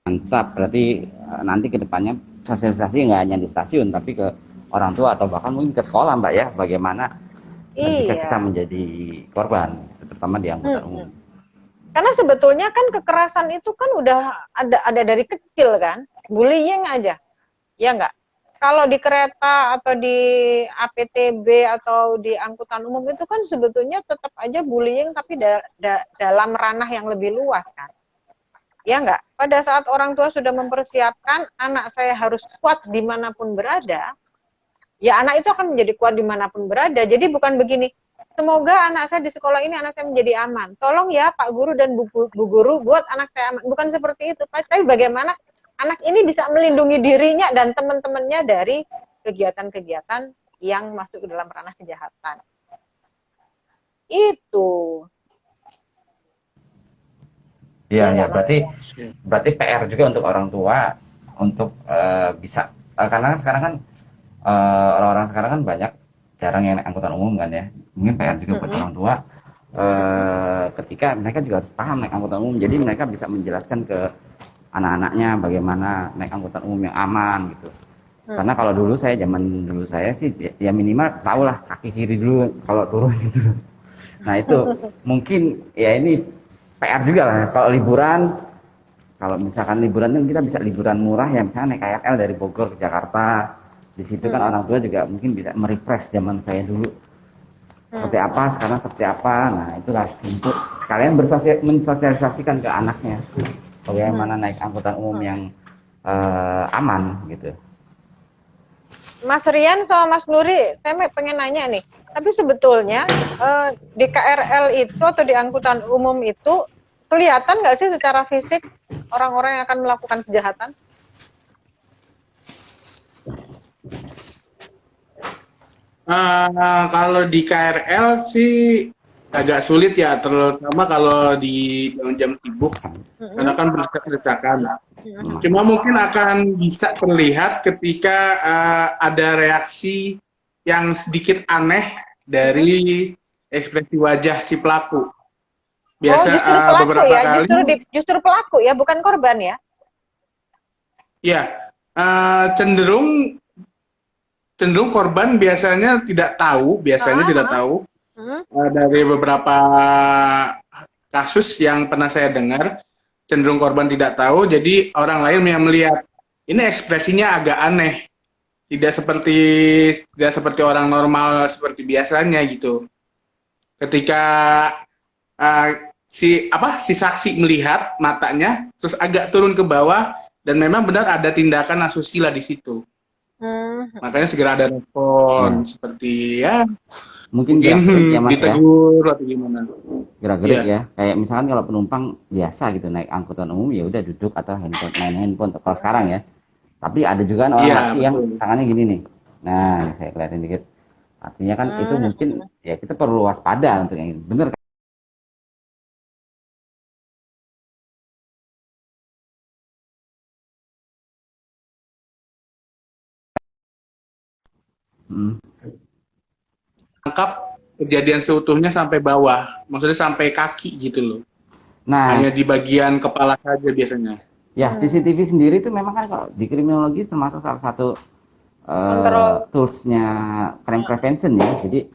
Mantap, berarti nanti ke depannya sosialisasi nggak hanya di stasiun, tapi ke orang tua atau bahkan mungkin ke sekolah, Mbak ya, bagaimana jika kita menjadi korban, terutama di angkutan umum. Karena sebetulnya kan kekerasan itu kan udah ada dari kecil kan, bullying aja, ya nggak? Kalau di kereta atau di APTB atau di angkutan umum itu kan sebetulnya tetap aja bullying, tapi dalam ranah yang lebih luas kan, ya nggak? Pada saat orang tua sudah mempersiapkan anak saya harus kuat dimanapun berada, ya anak itu akan menjadi kuat dimanapun berada. Jadi bukan begini. Semoga anak saya di sekolah ini anak saya menjadi aman. Tolong ya Pak Guru dan Bu Guru buat anak saya aman. Bukan seperti itu, Pak. Tapi bagaimana anak ini bisa melindungi dirinya dan teman-temannya dari kegiatan-kegiatan yang masuk ke dalam ranah kejahatan. Itu. Iya, ya, berarti PR juga untuk orang tua untuk bisa karena sekarang kan orang-orang sekarang kan banyak jarang yang naik angkutan umum kan ya. Mungkin PR juga buat orang tua ketika mereka juga harus paham naik angkutan umum. Jadi mereka bisa menjelaskan ke anak-anaknya bagaimana naik angkutan umum yang aman gitu. Karena kalau zaman dulu saya sih ya minimal tahulah kaki kiri dulu kalau turun gitu. Nah itu mungkin ya ini PR juga lah. Kalau liburan, kalau misalkan liburan kan kita bisa liburan murah ya, misalnya naik KRL dari Bogor ke Jakarta. Di situ kan orang tua juga mungkin bisa merefresh zaman saya dulu seperti apa, sekarang seperti apa. Nah itulah untuk sekalian mensosialisasikan ke anaknya bagaimana naik angkutan umum yang aman gitu. Mas Rian sama Mas Nuri, saya pengen nanya nih. Tapi sebetulnya di KRL itu atau di angkutan umum itu kelihatan nggak sih secara fisik orang-orang yang akan melakukan kejahatan? Kalau di KRL sih agak sulit ya, terutama kalau di jam-jam sibuk, karena kan berdesak-desakan. Cuma mungkin akan bisa terlihat ketika ada reaksi yang sedikit aneh dari ekspresi wajah si pelaku. Biasa justru pelaku beberapa ya, kali. justru pelaku ya, bukan korban ya? Ya, cenderung korban biasanya tidak tahu, dari beberapa kasus yang pernah saya dengar, cenderung korban tidak tahu, jadi orang lain yang melihat ini ekspresinya agak aneh, tidak seperti orang normal seperti biasanya gitu. Ketika si saksi melihat matanya, terus agak turun ke bawah dan memang benar ada tindakan asusila di situ. Makanya segera ada respon seperti ya mungkin ya, Mas, ditegur atau gimana. Gerak-gerik ya. Kayak misalkan kalau penumpang biasa gitu naik angkutan umum ya udah duduk atau main handphone kalau sekarang ya. Tapi ada juga orang laki yang tangannya gini nih. Nah, saya kelihatan dikit. Artinya kan itu mungkin ya kita perlu waspada untuk yang ini. Bener kan? Hmm. Tangkap kejadian seutuhnya sampai bawah, maksudnya sampai kaki gitu loh. Nah, Hanya di bagian kepala saja biasanya. ya CCTV sendiri itu memang kan kalau di kriminologi termasuk salah satu Kontrol. toolsnya crime prevention ya. Jadi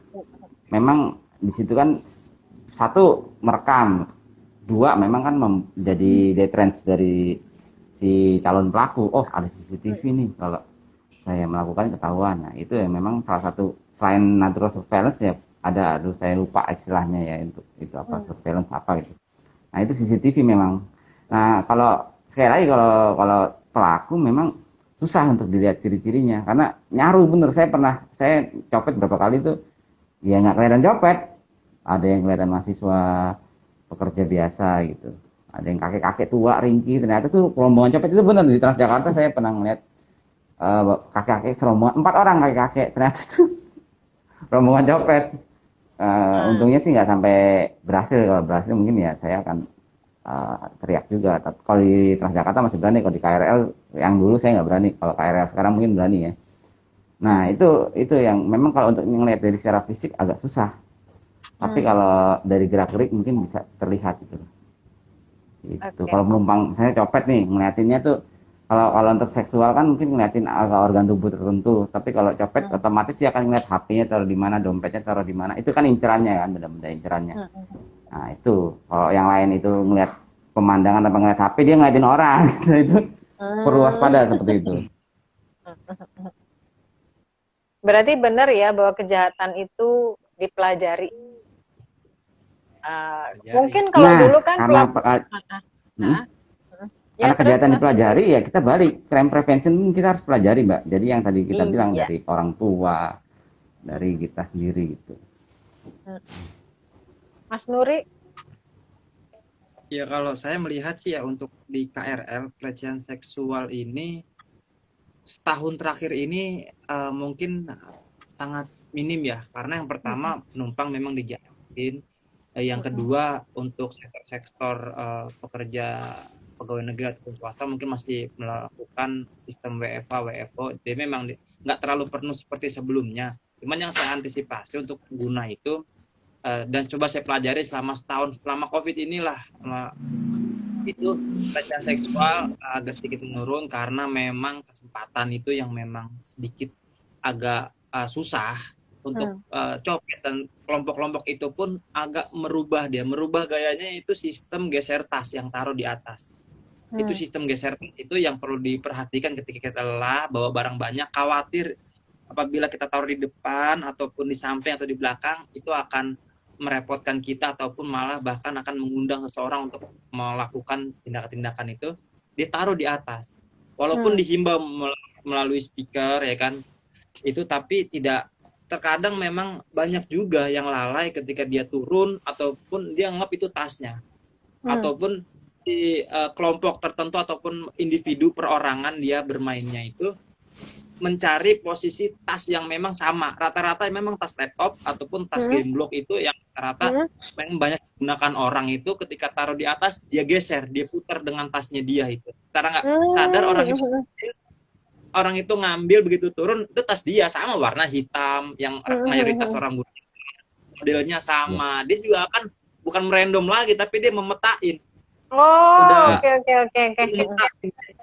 memang di situ kan satu merekam, dua memang kan menjadi deterrence dari si calon pelaku. Oh ada CCTV nih kalau saya melakukan ketahuan. Nah itu ya memang salah satu selain natural surveillance ya ada, aduh saya lupa istilahnya ya untuk itu apa surveillance apa gitu. Nah itu CCTV memang. Nah kalau sekali lagi kalau pelaku memang susah untuk dilihat ciri-cirinya karena nyaru bener. Saya copet berapa kali tuh ya nggak kelihatan copet, ada yang kelihatan mahasiswa pekerja biasa gitu, ada yang kakek-kakek tua ringkih, ternyata tuh rombongan copet. Itu bener di Transjakarta saya pernah ngeliat kakek-kakek serombongan 4 orang kakek-kakek, ternyata tuh rombongan copet. Untungnya sih nggak sampai berhasil. Kalau berhasil mungkin ya saya akan teriak juga. Tapi kalau di Transjakarta masih berani, kalau di KRL yang dulu saya nggak berani, kalau KRL sekarang mungkin berani ya. Nah itu yang memang kalau untuk ngelihat dari secara fisik agak susah, tapi kalau dari gerak gerik mungkin bisa terlihat gitu. Itu Oke. kalau penumpang saya copet nih ngeliatinnya tuh, kalau untuk seksual kan mungkin ngeliatin organ tubuh tertentu, tapi kalau copet otomatis dia akan ngeliat HP-nya taruh di mana, dompetnya taruh di mana. Itu kan incerannya kan, benda-benda incerannya. Nah itu kalau yang lain itu ngeliat pemandangan atau ngeliat HP, dia ngeliatin orang. Itu perlu waspada seperti itu. Berarti benar ya bahwa kejahatan itu dipelajari. Mungkin kalau Nah, dulu kan karena ya karena kejahatan dipelajari ya kita balik crime prevention kita harus pelajari, Mbak. Jadi yang tadi kita bilang Iya. dari orang tua, dari kita sendiri gitu. Mas Nuri, Ya kalau saya melihat sih ya untuk di KRL pelecehan seksual ini setahun terakhir ini mungkin sangat minim ya, karena yang pertama penumpang memang dijamin, yang kedua untuk sektor-sektor pekerja pegawai negeri atau swasta mungkin masih melakukan sistem WFH, WFO, jadi memang nggak terlalu penuh seperti sebelumnya. Cuman yang saya antisipasi untuk pengguna itu dan coba saya pelajari selama setahun selama COVID inilah, itu pelecehan seksual agak sedikit menurun karena memang kesempatan itu yang memang sedikit agak susah untuk copet, dan kelompok-kelompok itu pun agak merubah gayanya. Itu sistem geser tas yang taruh di atas. Itu sistem geser tas itu yang perlu diperhatikan ketika kita lelah bawa barang banyak, khawatir apabila kita taruh di depan ataupun di samping atau di belakang itu akan merepotkan kita ataupun malah bahkan akan mengundang seseorang untuk melakukan tindakan-tindakan itu. Ditaruh di atas walaupun dihimbau melalui speaker ya kan itu, tapi tidak, terkadang memang banyak juga yang lalai ketika dia turun ataupun dia anggap itu tasnya, ataupun di kelompok tertentu ataupun individu perorangan dia bermainnya itu mencari posisi tas yang memang sama. Rata-rata memang tas laptop ataupun tas game block itu yang rata-rata memang banyak digunakan orang itu. Ketika taruh di atas dia geser, dia putar dengan tasnya dia itu. Karena nggak sadar orang itu ngambil, begitu turun itu tas dia sama warna hitam yang mayoritas orang gunakan, modelnya sama. Dia juga akan bukan merandom lagi tapi dia memetain. oke.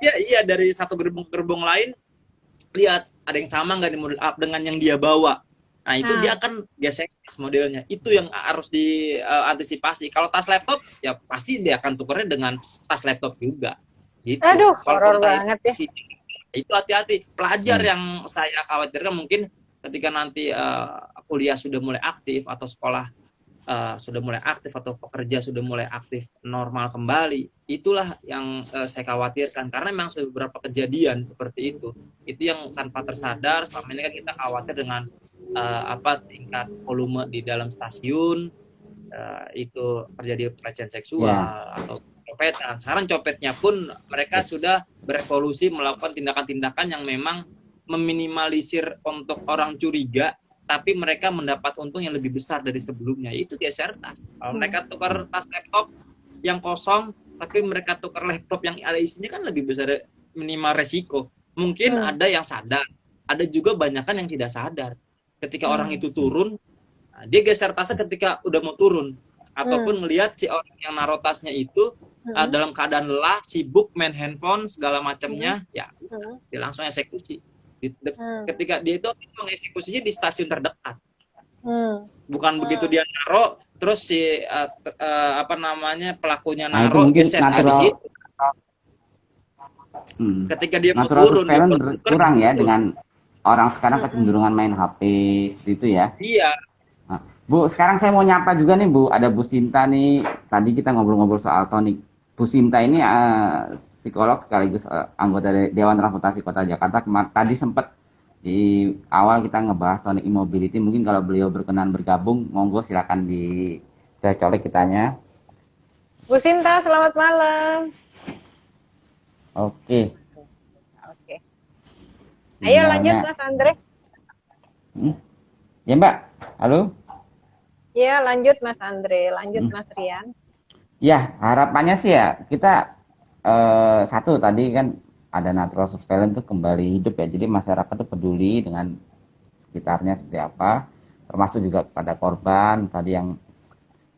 Iya, dari satu gerbong ke gerbong lain lihat ada yang sama nggak di model up dengan yang dia bawa. Nah itu dia akan gesek tas modelnya. Itu yang harus diantisipasi. Kalau tas laptop ya pasti dia akan tukernya dengan tas laptop juga. Gitu. Aduh, Kalau horor banget ya. Itu hati-hati. Pelajar yang saya khawatirkan mungkin ketika nanti kuliah sudah mulai aktif atau sekolah sudah mulai aktif atau pekerja sudah mulai aktif normal kembali, itulah yang saya khawatirkan, karena memang beberapa kejadian seperti itu yang tanpa tersadar selama ini kan kita khawatir dengan tingkat volume di dalam stasiun, itu terjadi pelecehan seksual atau copetan. Sekarang copetnya pun mereka sudah berevolusi melakukan tindakan-tindakan yang memang meminimalisir untuk orang curiga, tapi mereka mendapat untung yang lebih besar dari sebelumnya. Itu geser tas. Kalau mereka tukar tas laptop yang kosong, tapi mereka tukar laptop yang ada isinya, kan lebih besar minimal resiko. Mungkin ada yang sadar, ada juga banyakan yang tidak sadar. Ketika orang itu turun, dia geser tasnya ketika udah mau turun, ataupun melihat si orang yang naruh tasnya itu dalam keadaan lelah, sibuk main handphone segala macamnya, ya dia langsung eksekusi. Ketika dia itu mengeksekusinya di stasiun terdekat, bukan begitu dia naruh terus si pelakunya Nah, itu naruh mungkin geser habis natural itu. Ketika dia mau natural turun, dia surveillance bertukar, kurang ya dengan orang sekarang kecenderungan main HP itu ya. iya. Nah, Bu, sekarang saya mau nyapa juga nih Bu, ada Bu Sinta nih. Tadi kita ngobrol-ngobrol soal tonik. Bu Sinta ini psikolog sekaligus anggota Dewan Transportasi Kota Jakarta. Tadi sempat di awal kita ngebahas tonic immobility. Mungkin kalau beliau berkenan bergabung, monggo silakan dicolek kitanya. Bu Sinta, selamat malam. Oke. Ayo lanjut Mas Andre. Ya Mbak, halo? Ya lanjut Mas Andre, lanjut Mas Rian. Ya, harapannya sih ya, kita satu tadi kan ada natural surveillance itu kembali hidup ya. Jadi masyarakat itu peduli dengan sekitarnya seperti apa, termasuk juga pada korban tadi yang,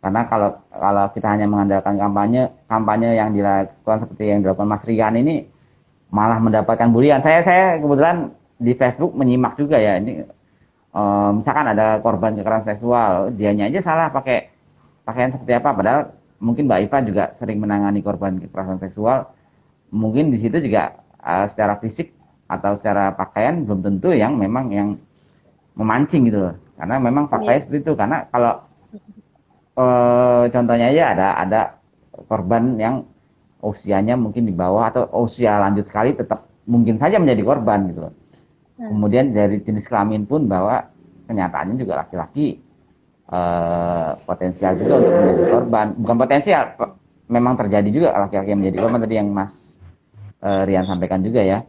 karena kalau kita hanya mengandalkan kampanye yang dilakukan seperti yang dilakukan Mas Rian ini malah mendapatkan bulian. Saya kebetulan di Facebook menyimak juga ya, ini misalkan ada korban kekerasan seksual, dianya aja salah pakai pakaian seperti apa, padahal mungkin Mbak Iva juga sering menangani korban kekerasan seksual, mungkin di situ juga secara fisik atau secara pakaian belum tentu yang memang yang memancing gitu loh, karena memang faktanya seperti itu. Karena kalau contohnya aja ada korban yang usianya mungkin di bawah atau usia lanjut sekali, tetap mungkin saja menjadi korban gitu loh. Kemudian dari jenis kelamin pun bahwa kenyataannya juga laki-laki potensial juga untuk menjadi korban. Bukan potensial, memang terjadi juga laki-laki yang menjadi korban, tadi yang Mas Rian sampaikan juga ya.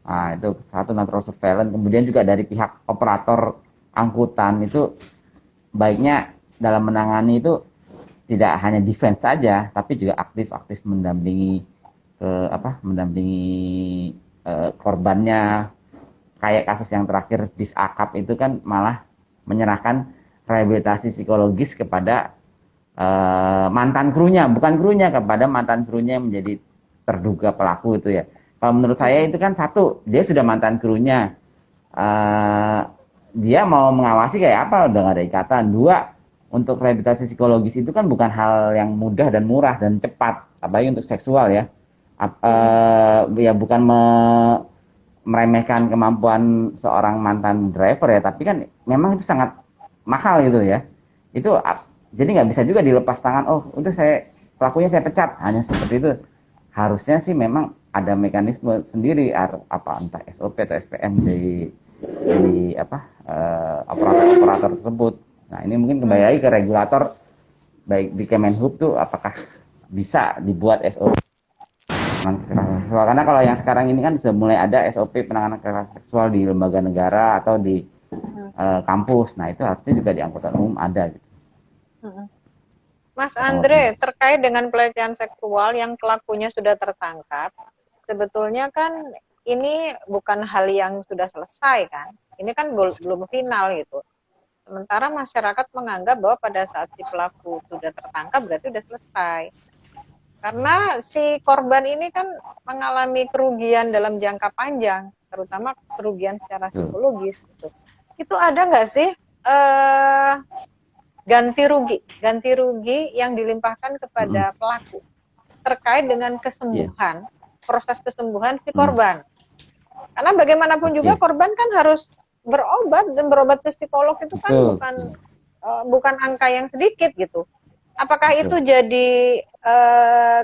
Nah, itu satu, natural surveillance. Kemudian juga dari pihak operator angkutan itu baiknya dalam menangani itu tidak hanya defense saja, tapi juga aktif mendampingi korbannya. Kayak kasus yang terakhir bis akap itu kan malah menyerahkan rehabilitasi psikologis kepada mantan krunya, bukan krunya, kepada mantan krunya yang menjadi terduga pelaku itu ya. Kalau menurut saya itu kan satu, dia sudah mantan krunya, dia mau mengawasi kayak apa udah nggak ada ikatan. Dua, untuk rehabilitasi psikologis itu kan bukan hal yang mudah dan murah dan cepat, apalagi untuk seksual ya. Ya bukan meremehkan kemampuan seorang mantan driver ya, tapi kan memang itu sangat mahal gitu ya. Itu jadi nggak bisa juga dilepas tangan, oh udah pelakunya saya pecat, hanya seperti itu. Harusnya sih memang ada mekanisme sendiri, entah SOP atau SPM di operator tersebut. Nah ini mungkin kembali lagi ke regulator, baik di Kemenhub tuh apakah bisa dibuat SOP kekerasan seksual. Karena kalau yang sekarang ini kan sudah mulai ada SOP penanganan kekerasan seksual di lembaga negara atau di kampus. Nah itu harusnya juga di angkutan umum ada gitu. Mas Andre, terkait dengan pelecehan seksual yang pelakunya sudah tertangkap, sebetulnya kan ini bukan hal yang sudah selesai kan? Ini kan belum final gitu. Sementara masyarakat menganggap bahwa pada saat si pelaku sudah tertangkap berarti sudah selesai. Karena si korban ini kan mengalami kerugian dalam jangka panjang, terutama kerugian secara psikologis gitu. Itu ada nggak sih ganti rugi yang dilimpahkan kepada pelaku terkait dengan kesembuhan, proses kesembuhan si korban? Karena bagaimanapun juga korban kan harus berobat, dan berobat ke psikolog itu kan bukan angka yang sedikit gitu. Apakah itu jadi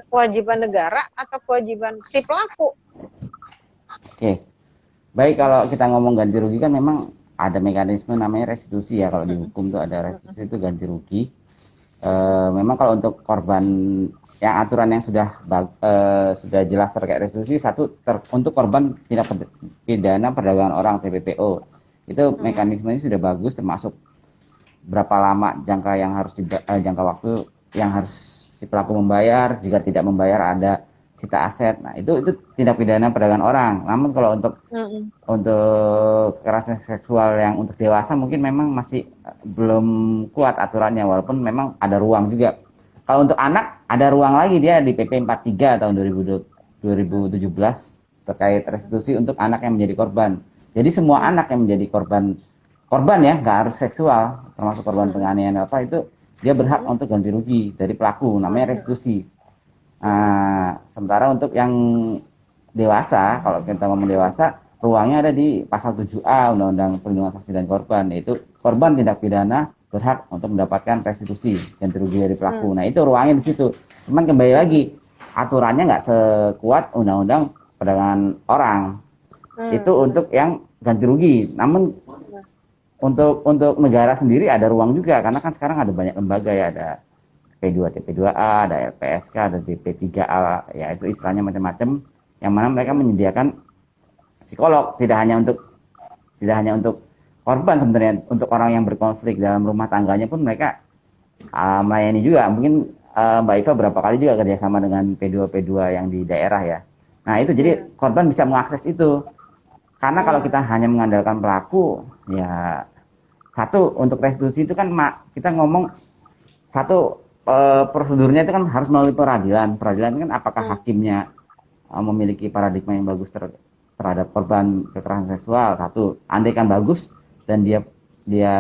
kewajiban negara atau kewajiban si pelaku? Oke, baik, kalau kita ngomong ganti rugi kan memang ada mekanisme namanya restitusi ya. Kalau di hukum tuh ada restitusi, itu ganti rugi. Memang kalau untuk korban yang aturan yang sudah jelas terkait restitusi, satu untuk korban tindak pidana perdagangan orang TPPO, Itu mekanismenya sudah bagus, termasuk berapa lama jangka waktu yang harus si pelaku membayar. Jika tidak membayar ada sita aset. Nah, itu tindak pidana perdagangan orang. Namun kalau untuk kekerasan seksual yang untuk dewasa mungkin memang masih belum kuat aturannya, walaupun memang ada ruang juga. Kalau untuk anak ada ruang lagi, dia di PP 43 tahun 2017 terkait restitusi untuk anak yang menjadi korban. Jadi semua anak yang menjadi korban ya, nggak harus seksual, termasuk korban penganiayaan itu dia berhak untuk ganti rugi dari pelaku, namanya restitusi. Sementara untuk yang dewasa, kalau kita ngomong dewasa, ruangnya ada di pasal 7A Undang-Undang Perlindungan Saksi dan Korban, yaitu korban tindak pidana berhak untuk mendapatkan restitusi ganti rugi dari pelaku. Nah, itu ruangnya di situ. Cuman kembali lagi, aturannya nggak sekuat Undang-Undang Perdagangan Orang. Itu untuk yang ganti rugi. Namun untuk negara sendiri ada ruang juga, karena kan sekarang ada banyak lembaga ya, ada P2 TP2A, ada LPSK, ada DP3A, ya itu istilahnya macam-macam, yang mana mereka menyediakan psikolog, tidak hanya untuk korban sebenarnya, untuk orang yang berkonflik dalam rumah tangganya pun mereka melayani juga. Mungkin Mbak Iva berapa kali juga kerjasama dengan P2 yang di daerah ya. Nah itu jadi korban bisa mengakses itu. Karena kalau kita hanya mengandalkan pelaku, ya satu untuk restitusi itu kan kita ngomong satu prosedurnya itu kan harus melalui peradilan. Peradilan kan apakah hakimnya memiliki paradigma yang bagus terhadap korban kekerasan seksual. Satu, andai kan bagus dan dia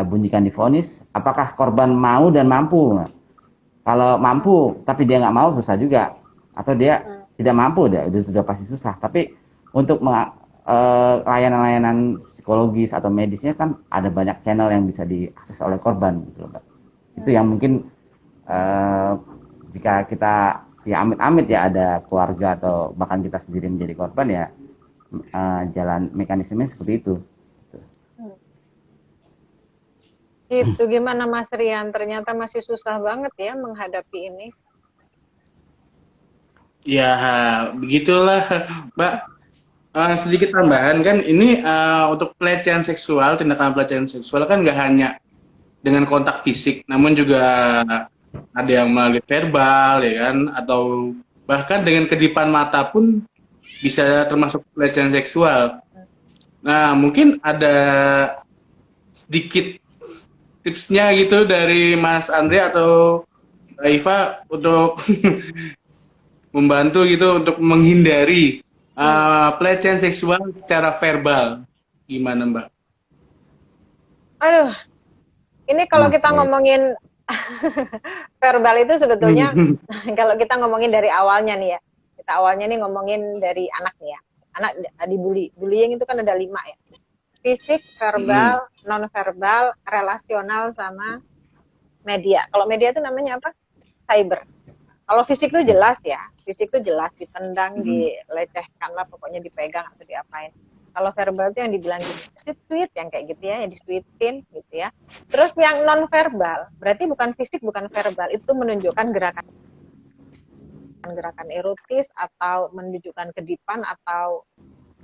bunyikan di vonis, apakah korban mau dan mampu. Nah, kalau mampu tapi dia nggak mau, susah juga. Atau dia tidak mampu, itu sudah pasti susah. Tapi untuk layanan-layanan psikologis atau medisnya kan ada banyak channel yang bisa diakses oleh korban gitu loh, Mbak. Itu yang mungkin jika kita ya amit-amit ya ada keluarga atau bahkan kita sendiri menjadi korban ya, jalan mekanismenya seperti itu. Itu gimana Mas Rian? Ternyata masih susah banget ya menghadapi ini. Ya, begitulah, Mbak. Sedikit tambahan kan, ini untuk pelecehan seksual, tindakan pelecehan seksual kan nggak hanya dengan kontak fisik, namun juga ada yang melalui verbal, ya kan, atau bahkan dengan kedipan mata pun bisa termasuk pelecehan seksual. Nah, mungkin ada sedikit tipsnya gitu dari Mas Andre atau Mbak Iva untuk membantu gitu untuk menghindari pelecehan seksual secara verbal. Gimana, Mbak? Aduh, ini kalau kita ngomongin verbal itu sebetulnya kalau kita ngomongin dari awalnya nih ya, kita awalnya nih ngomongin dari anak nih ya, anak dibully, bullying itu kan ada 5 ya, fisik, verbal, non verbal, relasional, sama media. Kalau media itu namanya apa? Cyber. Kalau fisik itu jelas ya, fisik itu jelas ditendang, dilecehkan lah, pokoknya dipegang atau diapain. Kalau verbal itu yang dibilang tweet yang kayak gitu ya, yang disweetin gitu ya. Terus yang non verbal, berarti bukan fisik, bukan verbal, itu menunjukkan gerakan erotis atau menunjukkan kedipan atau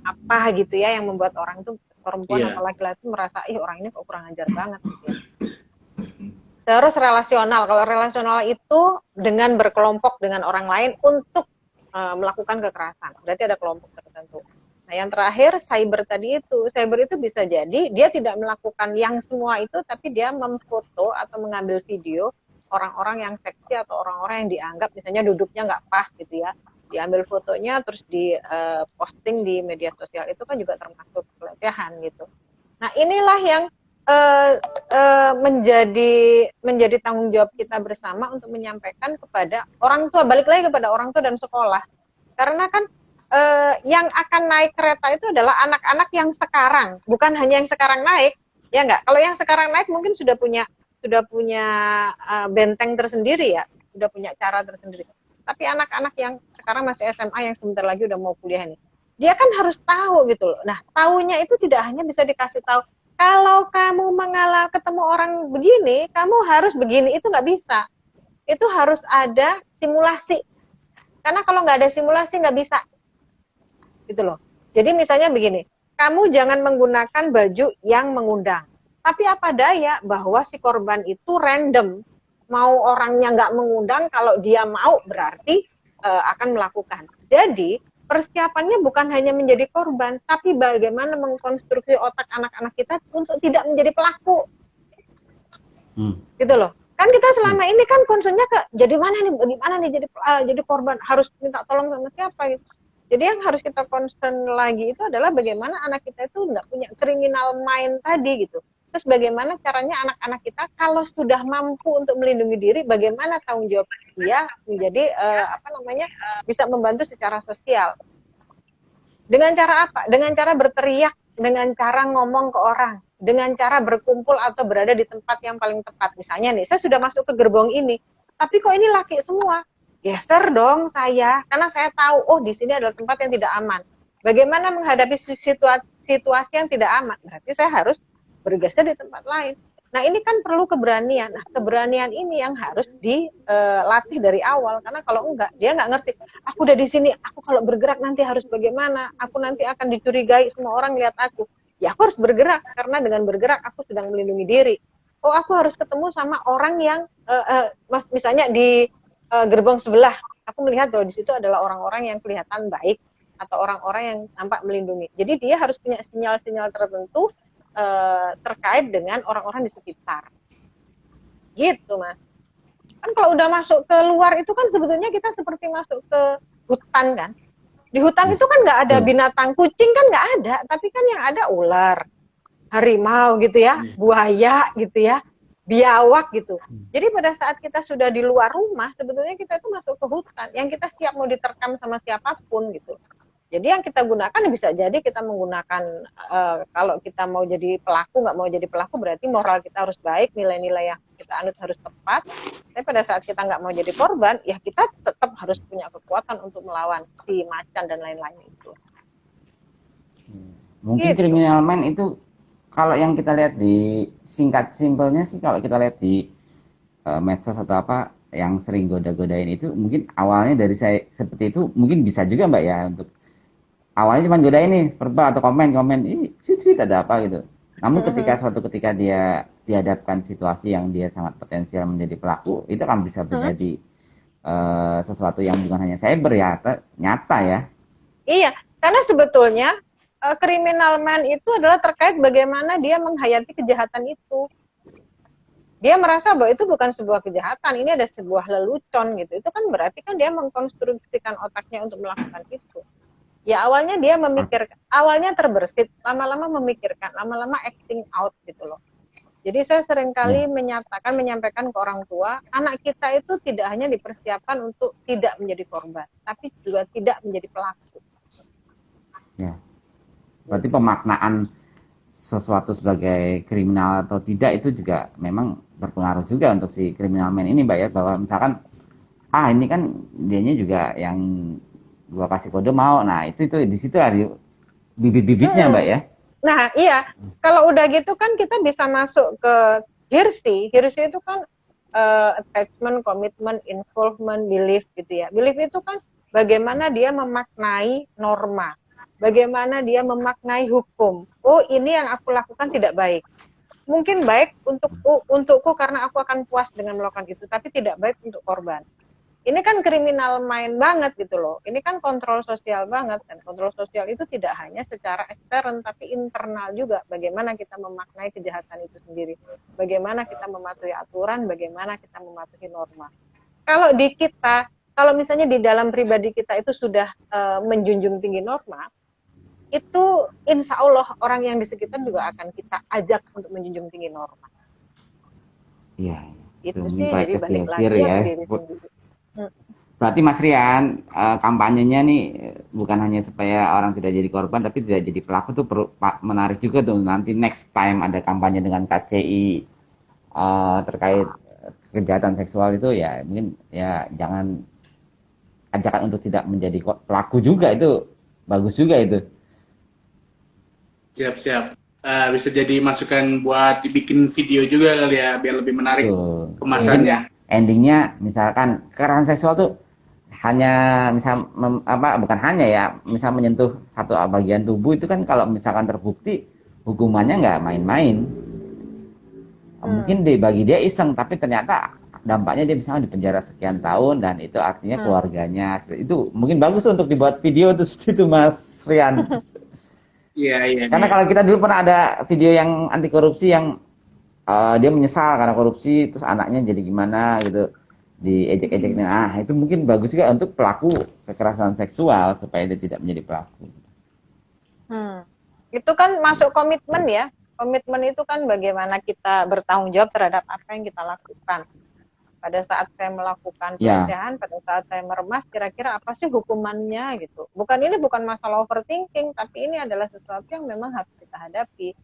apa gitu ya, yang membuat orang itu, perempuan atau laki-laki merasa orang ini kok kurang ajar banget gitu ya. Terus relasional, kalau relasional itu dengan berkelompok dengan orang lain untuk melakukan kekerasan, berarti ada kelompok tertentu. Nah yang terakhir cyber tadi itu, cyber itu bisa jadi dia tidak melakukan yang semua itu, tapi dia memfoto atau mengambil video orang-orang yang seksi atau orang-orang yang dianggap misalnya duduknya nggak pas gitu ya, diambil fotonya terus di posting di media sosial, itu kan juga termasuk pelecehan gitu. Nah inilah yang menjadi tanggung jawab kita bersama untuk menyampaikan kepada orang tua, balik lagi kepada orang tua dan sekolah, karena kan yang akan naik kereta itu adalah anak-anak yang sekarang, bukan hanya yang sekarang naik, ya nggak? Kalau yang sekarang naik mungkin sudah punya benteng tersendiri ya, sudah punya cara tersendiri. Tapi anak-anak yang sekarang masih SMA, yang sebentar lagi udah mau kuliah nih, dia kan harus tahu gitu loh. Nah, tahunya itu tidak hanya bisa dikasih tahu, kalau kamu ketemu orang begini, kamu harus begini, itu nggak bisa. Itu harus ada simulasi. Karena kalau nggak ada simulasi nggak bisa. Gitu loh. Jadi misalnya begini, kamu jangan menggunakan baju yang mengundang. Tapi apa daya bahwa si korban itu random, mau orangnya nggak mengundang, kalau dia mau berarti akan melakukan. Jadi persiapannya bukan hanya menjadi korban, tapi bagaimana mengkonstruksi otak anak-anak kita untuk tidak menjadi pelaku. Gitu loh. Kan kita selama ini kan concernnya jadi mana nih jadi korban, harus minta tolong sama siapa gitu. Jadi yang harus kita concern lagi itu adalah bagaimana anak kita itu nggak punya criminal mind tadi gitu. Terus bagaimana caranya anak-anak kita kalau sudah mampu untuk melindungi diri, bagaimana tanggung jawab dia menjadi bisa membantu secara sosial. Dengan cara apa? Dengan cara berteriak, dengan cara ngomong ke orang, dengan cara berkumpul atau berada di tempat yang paling tepat. Misalnya nih, saya sudah masuk ke gerbong ini, tapi kok ini laki semua? Geser dong saya, karena saya tahu, oh di sini adalah tempat yang tidak aman. Bagaimana menghadapi situasi yang tidak aman? Berarti saya harus bergeser di tempat lain. Nah ini kan perlu keberanian. Nah keberanian ini yang harus dilatih dari awal, karena kalau enggak, dia nggak ngerti. Aku udah di sini, aku kalau bergerak nanti harus bagaimana? Aku nanti akan dicurigai, semua orang lihat aku. Ya aku harus bergerak, karena dengan bergerak aku sedang melindungi diri. Oh aku harus ketemu sama orang yang, misalnya di gerbong sebelah, aku melihat bahwa di situ adalah orang-orang yang kelihatan baik atau orang-orang yang nampak melindungi. Jadi dia harus punya sinyal-sinyal tertentu terkait dengan orang-orang di sekitar. Gitu, Mas. Kan kalau udah masuk ke luar itu kan sebetulnya kita seperti masuk ke hutan kan. Di hutan itu kan nggak ada binatang, kucing kan nggak ada, tapi kan yang ada ular, harimau gitu ya, buaya gitu ya, biawak gitu. Jadi pada saat kita sudah di luar rumah, sebetulnya kita itu masuk ke hutan, yang kita siap mau diterkam sama siapapun gitu. Jadi yang kita gunakan bisa jadi kita menggunakan, kalau kita mau jadi pelaku, nggak mau jadi pelaku berarti moral kita harus baik, nilai-nilai yang kita anut harus tepat. Tapi pada saat kita nggak mau jadi korban, ya kita tetap harus punya kekuatan untuk melawan si macan dan lain-lain itu. Mungkin gitu. Criminal Mind itu kalau yang kita lihat di simpelnya sih, kalau kita lihat di medsos atau apa yang sering goda-godain itu, mungkin awalnya dari saya seperti itu, mungkin bisa juga Mbak ya, untuk awalnya cuma godain nih verbal atau komen ini sweet ada apa gitu. Namun suatu ketika dia dihadapkan situasi yang dia sangat potensial menjadi pelaku, itu akan bisa menjadi sesuatu yang bukan hanya cyber ya, nyata ya. Iya, karena sebetulnya criminal man itu adalah terkait bagaimana dia menghayati kejahatan itu. Dia merasa bahwa itu bukan sebuah kejahatan, ini ada sebuah lelucon gitu. Itu kan berarti kan dia mengkonstruksikan otaknya untuk melakukan itu. Ya awalnya dia memikirkan, awalnya terbersit, lama-lama memikirkan, lama-lama acting out gitu loh. Jadi saya seringkali menyampaikan ke orang tua, anak kita itu tidak hanya dipersiapkan untuk tidak menjadi korban, tapi juga tidak menjadi pelaku. Ya. Berarti pemaknaan sesuatu sebagai kriminal atau tidak itu juga memang berpengaruh juga untuk si criminal man ini Mbak ya, bahwa misalkan ini kan dianya juga yang gua kasih kode mau, nah itu di situ ada bibit-bibitnya Mbak ya. Nah iya, kalau udah gitu kan kita bisa masuk ke Hirsi itu kan attachment, commitment, involvement, belief gitu ya. Belief itu kan bagaimana dia memaknai norma, bagaimana dia memaknai hukum. Oh ini yang aku lakukan tidak baik. Mungkin baik untukku karena aku akan puas dengan melakukan itu, tapi tidak baik untuk korban. Ini kan kriminal mind banget gitu loh. Ini kan kontrol sosial banget. Dan kontrol sosial itu tidak hanya secara ekstern, tapi internal juga. Bagaimana kita memaknai kejahatan itu sendiri. Bagaimana kita mematuhi aturan, bagaimana kita mematuhi norma. Kalau di kita, kalau misalnya di dalam pribadi kita itu sudah menjunjung tinggi norma, itu insya Allah orang yang di sekitar juga akan kita ajak untuk menjunjung tinggi norma. Iya. Itu sih, jadi balik lagi ya diri sendiri. Berarti Mas Rian, kampanyenya nih bukan hanya supaya orang tidak jadi korban, tapi tidak jadi pelaku tuh perlu menarik juga tuh. Nanti next time ada kampanye dengan KCI terkait kejahatan seksual itu ya mungkin ya jangan ajakan untuk tidak menjadi pelaku juga, itu bagus juga itu. Siap. Bisa jadi masukan buat dibikin video juga kali ya, biar lebih menarik kemasannya. Endingnya misalkan kekerasan seksual tuh hanya misal bukan hanya ya, misal menyentuh satu bagian tubuh itu kan kalau misalkan terbukti hukumannya nggak main-main. Mungkin bagi dia iseng, tapi ternyata dampaknya dia misalnya di penjara sekian tahun dan itu artinya keluarganya itu mungkin bagus untuk dibuat video terus itu Mas Rian. Iya. Karena kalau kita dulu pernah ada video yang anti korupsi yang dia menyesal karena korupsi terus anaknya jadi gimana gitu diejek-ejek. Nah itu mungkin bagus juga untuk pelaku kekerasan seksual supaya dia tidak menjadi pelaku. Itu kan masuk komitmen ya. Komitmen itu kan bagaimana kita bertanggung jawab terhadap apa yang kita lakukan. Pada saat saya melakukan pelecehan, pada saat saya meremas, kira-kira apa sih hukumannya gitu. Ini bukan masalah overthinking, tapi ini adalah sesuatu yang memang harus kita hadapi.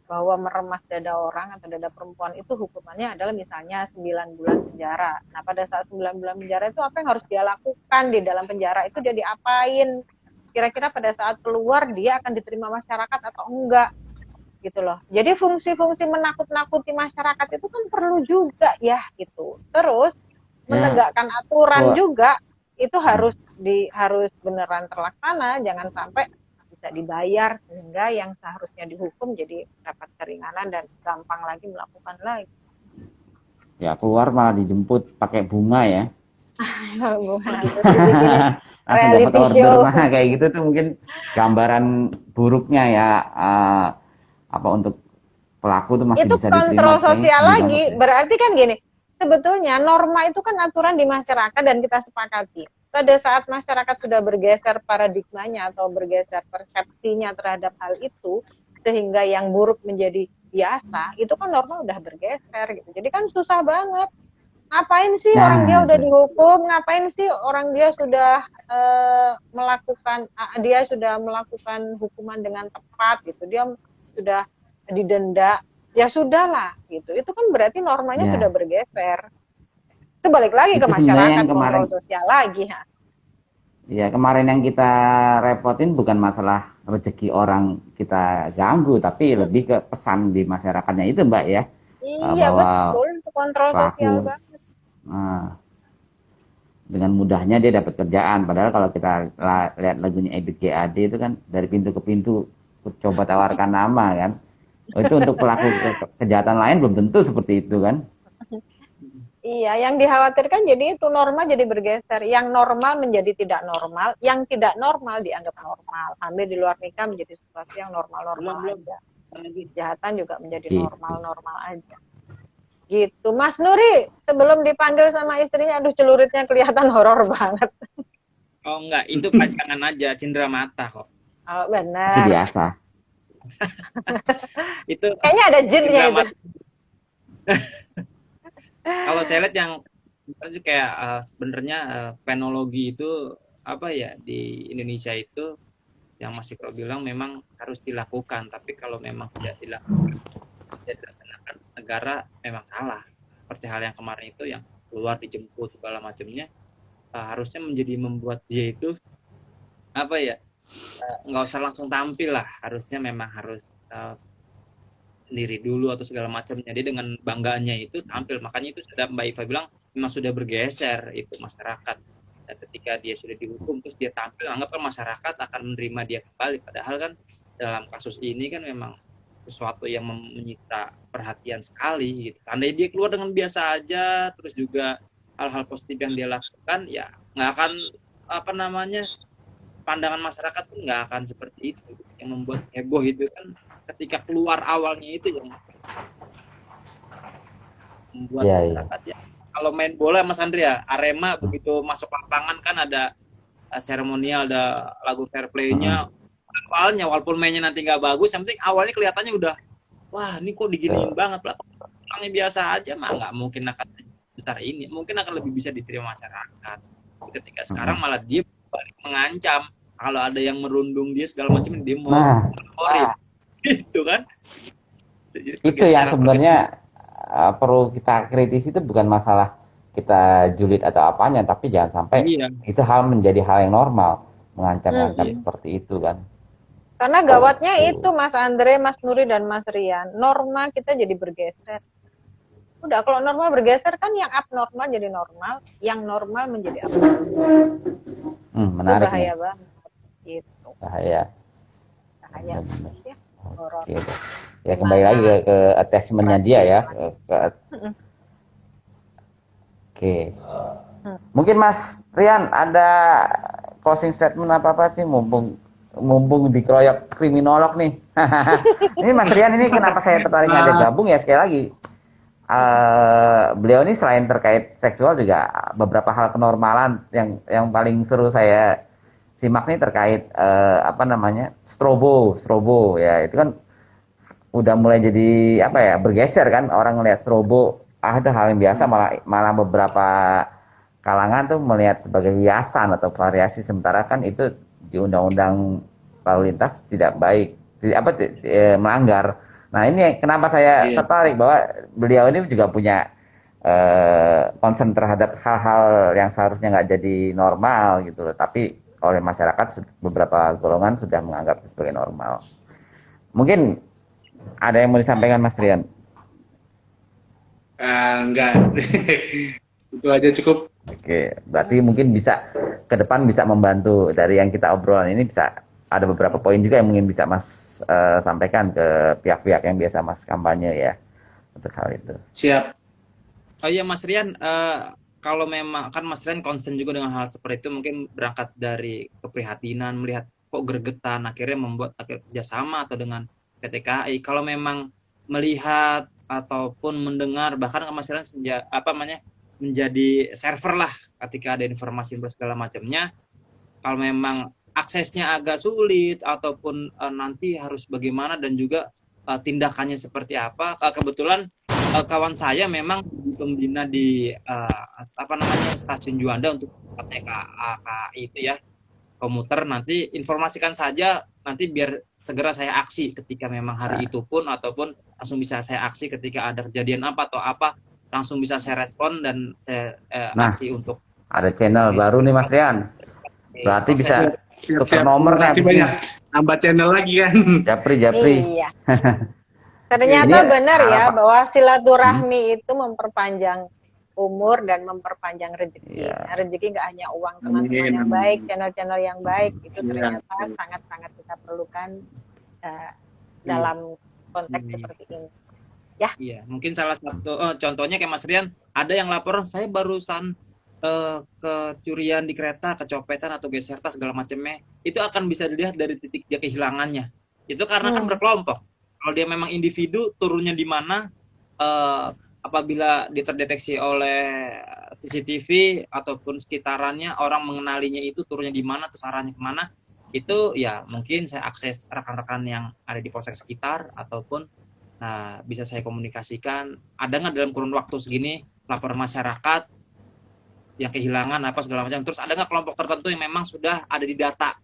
Bahwa meremas dada orang atau dada perempuan itu hukumannya adalah misalnya 9 bulan penjara. Nah pada saat 9 bulan penjara itu apa yang harus dia lakukan di dalam penjara itu, dia diapain? Kira-kira pada saat keluar dia akan diterima masyarakat atau enggak? Gitu loh. Jadi fungsi-fungsi menakut-nakuti masyarakat itu kan perlu juga ya gitu. Terus menegakkan aturan juga itu harus beneran terlaksana, jangan sampai bisa dibayar sehingga yang seharusnya dihukum jadi dapat keringanan dan gampang lagi melakukan lagi. Ya keluar malah dijemput pakai bunga ya. Langsung dapat order. Nah kayak gitu tuh mungkin gambaran buruknya ya. Untuk pelaku tuh masih itu bisa diterima. Itu kontrol sosial lagi. Berarti kan gini, sebetulnya norma itu kan aturan di masyarakat dan kita sepakati. Pada saat masyarakat sudah bergeser paradigmanya atau bergeser persepsinya terhadap hal itu, sehingga yang buruk menjadi biasa, itu kan norma udah bergeser gitu. Jadi kan susah banget. Ngapain sih orang dia udah dihukum? Ngapain sih orang dia sudah melakukan hukuman dengan tepat gitu? Dia sudah didenda, ya sudahlah gitu. Itu kan berarti normanya sudah bergeser. Itu balik lagi ke masyarakat, kontrol sosial lagi. Ya kemarin yang kita repotin bukan masalah rezeki orang kita ganggu, tapi lebih ke pesan di masyarakatnya itu Mbak ya. Iya betul, itu kontrol sosial banget. Dengan mudahnya dia dapat kerjaan. Padahal kalau kita lihat lagunya Ebit GAD itu kan dari pintu ke pintu coba tawarkan nama kan. Itu untuk pelaku kejahatan lain belum tentu seperti itu kan. Iya, yang dikhawatirkan jadi itu norma jadi bergeser. Yang normal menjadi tidak normal, yang tidak normal dianggap normal. Hamil di luar nikah menjadi sesuatu yang normal-normal aja. Kejahatan juga menjadi normal-normal aja. Gitu. Mas Nuri, sebelum dipanggil sama istrinya, aduh celuritnya kelihatan horor banget. Oh enggak, itu pajangan aja, cindera mata kok. Oh benar. Itu biasa. Itu kayaknya ada jinnya itu. Kalau saya lihat yang kayak sebenarnya fenologi itu apa ya di Indonesia itu yang Mas Ikro bilang memang harus dilakukan, tapi kalau memang tidak dilakukan, tidak dilaksanakan, negara memang salah. Seperti hal yang kemarin itu yang keluar dijemput segala macamnya, harusnya menjadi membuat dia itu apa ya, nggak usah langsung tampil lah, harusnya memang harus sendiri dulu atau segala macamnya. Dia dengan bangganya itu tampil. Makanya itu sudah Mbak Iva bilang memang sudah bergeser itu masyarakat. Dan ketika dia sudah dihukum terus dia tampil, anggaplah masyarakat akan menerima dia kembali. Padahal kan dalam kasus ini kan memang sesuatu yang menyita perhatian sekali gitu. Andai dia keluar dengan biasa aja, terus juga hal-hal positif yang dia lakukan, ya nggak akan pandangan masyarakat pun nggak akan seperti itu. Yang membuat heboh itu kan ketika keluar awalnya itu yang membuat masyarakat ya. Kalau main bola Mas Andrea, Arema begitu masuk lapangan kan ada seremonial, ada lagu fair play-nya. Awalnya walaupun mainnya nanti nggak bagus, yang penting awalnya kelihatannya udah, wah ini kok diginiin banget lah. Orangnya biasa aja mah nggak mungkin akan besar ini, mungkin akan lebih bisa diterima masyarakat. Ketika sekarang malah dia balik mengancam, kalau ada yang merundung dia segala macam dia mau itu kan. Jadi itu yang sebenarnya perlu kita kritisi, itu bukan masalah kita julid atau apanya, tapi jangan sampai itu hal menjadi hal yang normal, mengancam-ancam seperti itu kan. Karena gawatnya itu Mas Andre, Mas Nuri dan Mas Rian, norma kita jadi bergeser. Udah, kalau normal bergeser kan yang abnormal jadi normal, yang normal menjadi abnormal. Itu Menarik nih. bahaya banget. Gitu. Bahaya. Bahaya. Benar-benar. Ya, horor. Oke deh. Ya kembali lagi ke attachment-nya dia ya. Oke. Mungkin Mas Rian ada closing statement apa-apa sih, mumpung dikeroyok kriminolog nih. Ini Mas Rian ini kenapa saya tertarik ngajak gabung ya, sekali lagi. Beliau ini selain terkait seksual juga beberapa hal kenormalan yang paling seru saya simak nih terkait strobo ya, itu kan udah mulai jadi apa ya, bergeser kan, orang ngelihat strobo itu hal yang biasa, malah beberapa kalangan tuh melihat sebagai hiasan atau variasi, sementara kan itu di undang-undang lalu lintas tidak baik, melanggar. Nah ini kenapa saya tertarik, bahwa beliau ini juga punya concern terhadap hal-hal yang seharusnya nggak jadi normal gitu loh, tapi oleh masyarakat beberapa golongan sudah menganggap itu sebagai normal. Mungkin ada yang mau disampaikan Mas Rian? Enggak. Itu aja cukup. Oke, berarti mungkin bisa ke depan bisa membantu dari yang kita obrolan ini, bisa ada beberapa poin juga yang mungkin bisa Mas sampaikan ke pihak-pihak yang biasa Mas kampanye ya untuk hal itu. Siap. Oh iya Mas Rian, kalau memang kan Mas Rian concern juga dengan hal seperti itu, mungkin berangkat dari keprihatinan melihat kok gregetan, akhirnya membuat kerjasama atau dengan PT KAI. Kalau memang melihat ataupun mendengar, bahkan Mas Rian menjadi server lah ketika ada informasi segala macamnya, kalau memang aksesnya agak sulit ataupun nanti harus bagaimana dan juga tindakannya seperti apa. Kebetulan kawan saya memang pembina di stasiun Juanda untuk KAI itu ya, komuter. Nanti informasikan saja, nanti biar segera saya aksi ketika memang hari itu pun, ataupun langsung bisa saya aksi ketika ada kejadian apa atau apa, langsung bisa saya respon dan saya aksi untuk. Ada channel baru nih Mas Rian, berarti bisa tukar nomor nih. Banyak nambah channel lagi kan. Japri. Iya. Ternyata benar ya, bahwa silaturahmi itu memperpanjang umur dan memperpanjang rezeki. Nah, rezeki nggak hanya uang, teman-teman yang baik, channel-channel yang baik, itu ternyata sangat-sangat kita perlukan dalam konteks seperti ini. Ya. Iya, mungkin salah satu contohnya kayak Mas Rian, ada yang lapor saya barusan kecurian di kereta, kecopetan atau geser tas segala macamnya, itu akan bisa dilihat dari titik dia kehilangannya. Itu karena kan berkelompok. Kalau dia memang individu, turunnya di mana, apabila dia terdeteksi oleh CCTV ataupun sekitarannya, orang mengenalinya itu turunnya di mana, terus arahnya kemana, itu ya mungkin saya akses rekan-rekan yang ada di polsek sekitar, ataupun bisa saya komunikasikan, ada nggak dalam kurun waktu segini lapor masyarakat yang kehilangan apa segala macam, terus ada nggak kelompok tertentu yang memang sudah ada di data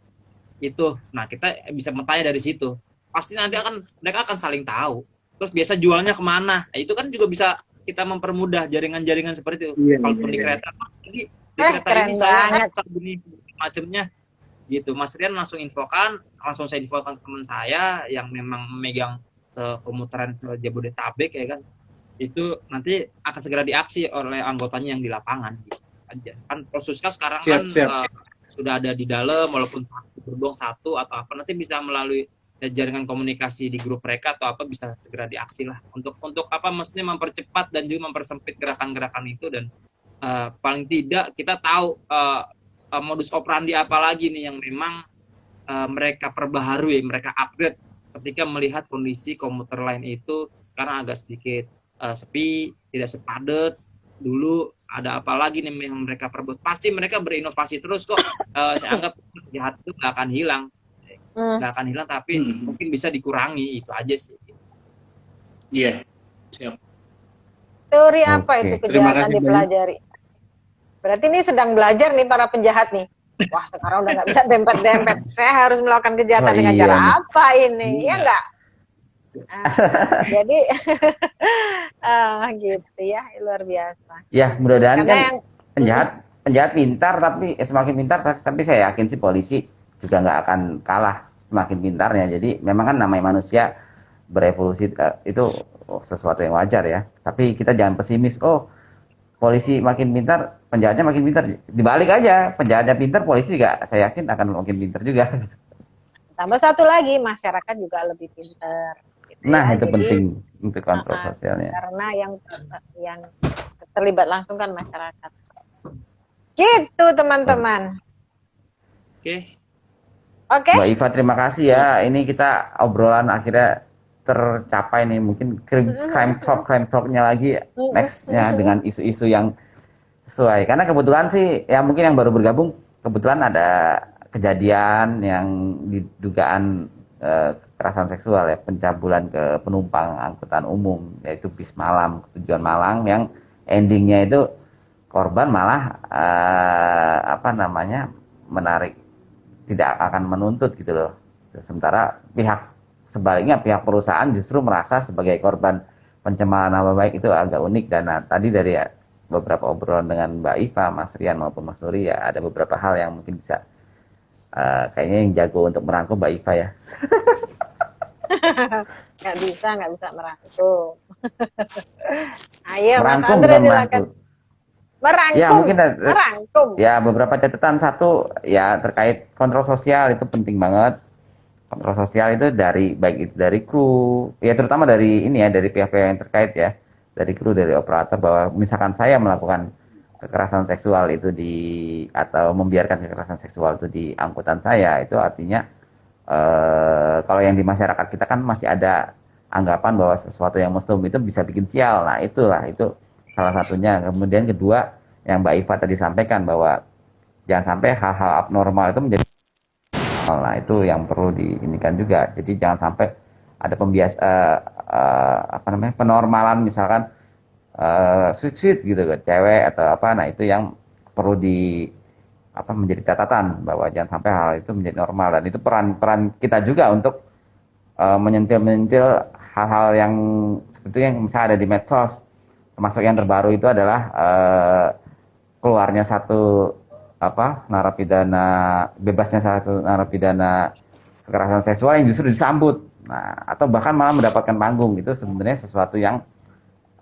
itu. Nah kita bisa bertanya dari situ, pasti nanti mereka akan saling tahu, terus biasa jualnya kemana. Nah, itu kan juga bisa kita mempermudah jaringan-jaringan seperti itu. Kalaupun di kereta, di kereta ini saya begini macamnya gitu, Mas Rian langsung saya infokan ke teman saya yang memang memegang komuteran Jabodetabek ya kan, itu nanti akan segera diaksi oleh anggotanya yang di lapangan gitu aja. Kan Polsuska sekarang sudah ada di dalam, walaupun gerbong satu atau apa, nanti bisa melalui jaringan komunikasi di grup mereka atau apa, bisa segera diaksi lah untuk apa, maksudnya mempercepat dan juga mempersempit gerakan-gerakan itu. Dan paling tidak kita tahu modus operandi apa lagi nih yang memang mereka perbaharui, mereka upgrade ketika melihat kondisi komuter lain itu sekarang agak sedikit sepi, tidak sepadat dulu. Ada apa lagi nih yang mereka perbuat? Pasti mereka berinovasi terus kok. Saya anggap kejahatan itu nggak akan hilang, tapi mungkin bisa dikurangi, itu aja sih. Iya, siap. Teori apa itu kejahatan dipelajari? Berarti ini sedang belajar nih para penjahat nih. Wah, sekarang udah nggak bisa dempet-dempet. Saya harus melakukan kejahatan dengan cara apa ini? Ya nggak? Jadi gitu ya, luar biasa. Ya, mudah-mudahan kan penjahat pintar, tapi semakin pintar, tapi saya yakin sih polisi juga nggak akan kalah semakin pintarnya. Jadi memang kan namanya manusia berevolusi, itu sesuatu yang wajar ya. Tapi kita jangan pesimis. Oh, polisi makin pintar, penjahatnya makin pintar. Dibalik aja, penjahatnya pintar, polisi juga saya yakin akan makin pintar juga. Tambah satu lagi, masyarakat juga lebih pintar. Gitu Nah, ya. itu Jadi penting untuk kontrol sosialnya. karena yang terlibat langsung kan masyarakat. Gitu teman-teman. Oke. Oke. Mbak Iva, terima kasih ya. Ini kita obrolan akhirnya tercapai nih. Mungkin crime talknya lagi nextnya dengan isu-isu yang sesuai. Karena kebetulan sih, ya mungkin yang baru bergabung, kebetulan ada kejadian yang didugaan kekerasan seksual ya, pencabulan ke penumpang angkutan umum, yaitu bis malam, tujuan Malang, yang endingnya itu korban malah menarik, tidak akan menuntut gitu loh. Sementara sebaliknya pihak perusahaan justru merasa sebagai korban pencemaran nama baik. Itu agak unik. Dan tadi dari beberapa obrolan dengan Mbak Iva, Mas Rian maupun Mas Nuri ya, ada beberapa hal yang mungkin bisa kayaknya yang jago untuk merangkum Mbak Iva ya. nggak bisa merangkum. Ayo Mas Merangkum Andre bukan silakan. Ya mungkin Merangkum. ya beberapa catatan. Satu ya terkait kontrol sosial, itu penting banget. Kontrol sosial itu baik itu dari kru, ya terutama dari ini ya, dari pihak-pihak yang terkait ya, dari kru, dari operator, bahwa misalkan saya melakukan kekerasan seksual itu atau membiarkan kekerasan seksual itu di angkutan saya, itu artinya kalau yang di masyarakat kita kan masih ada anggapan bahwa sesuatu yang mesum itu bisa bikin sial. Nah itu salah satunya. Kemudian kedua, yang Mbak Iva tadi sampaikan bahwa jangan sampai hal-hal abnormal itu menjadi normal. Nah itu yang perlu diinikan juga. Jadi jangan sampai ada penormalan, misalkan sweet gitu ke cewek atau apa. Nah itu yang perlu menjadi catatan, bahwa jangan sampai hal itu menjadi normal. Dan itu peran kita juga untuk menyentil hal-hal yang seperti yang misalnya ada di medsos. Termasuk yang terbaru itu adalah keluarnya bebasnya satu narapidana kekerasan seksual yang justru disambut. Nah, atau bahkan malah mendapatkan panggung. Itu sebenarnya sesuatu yang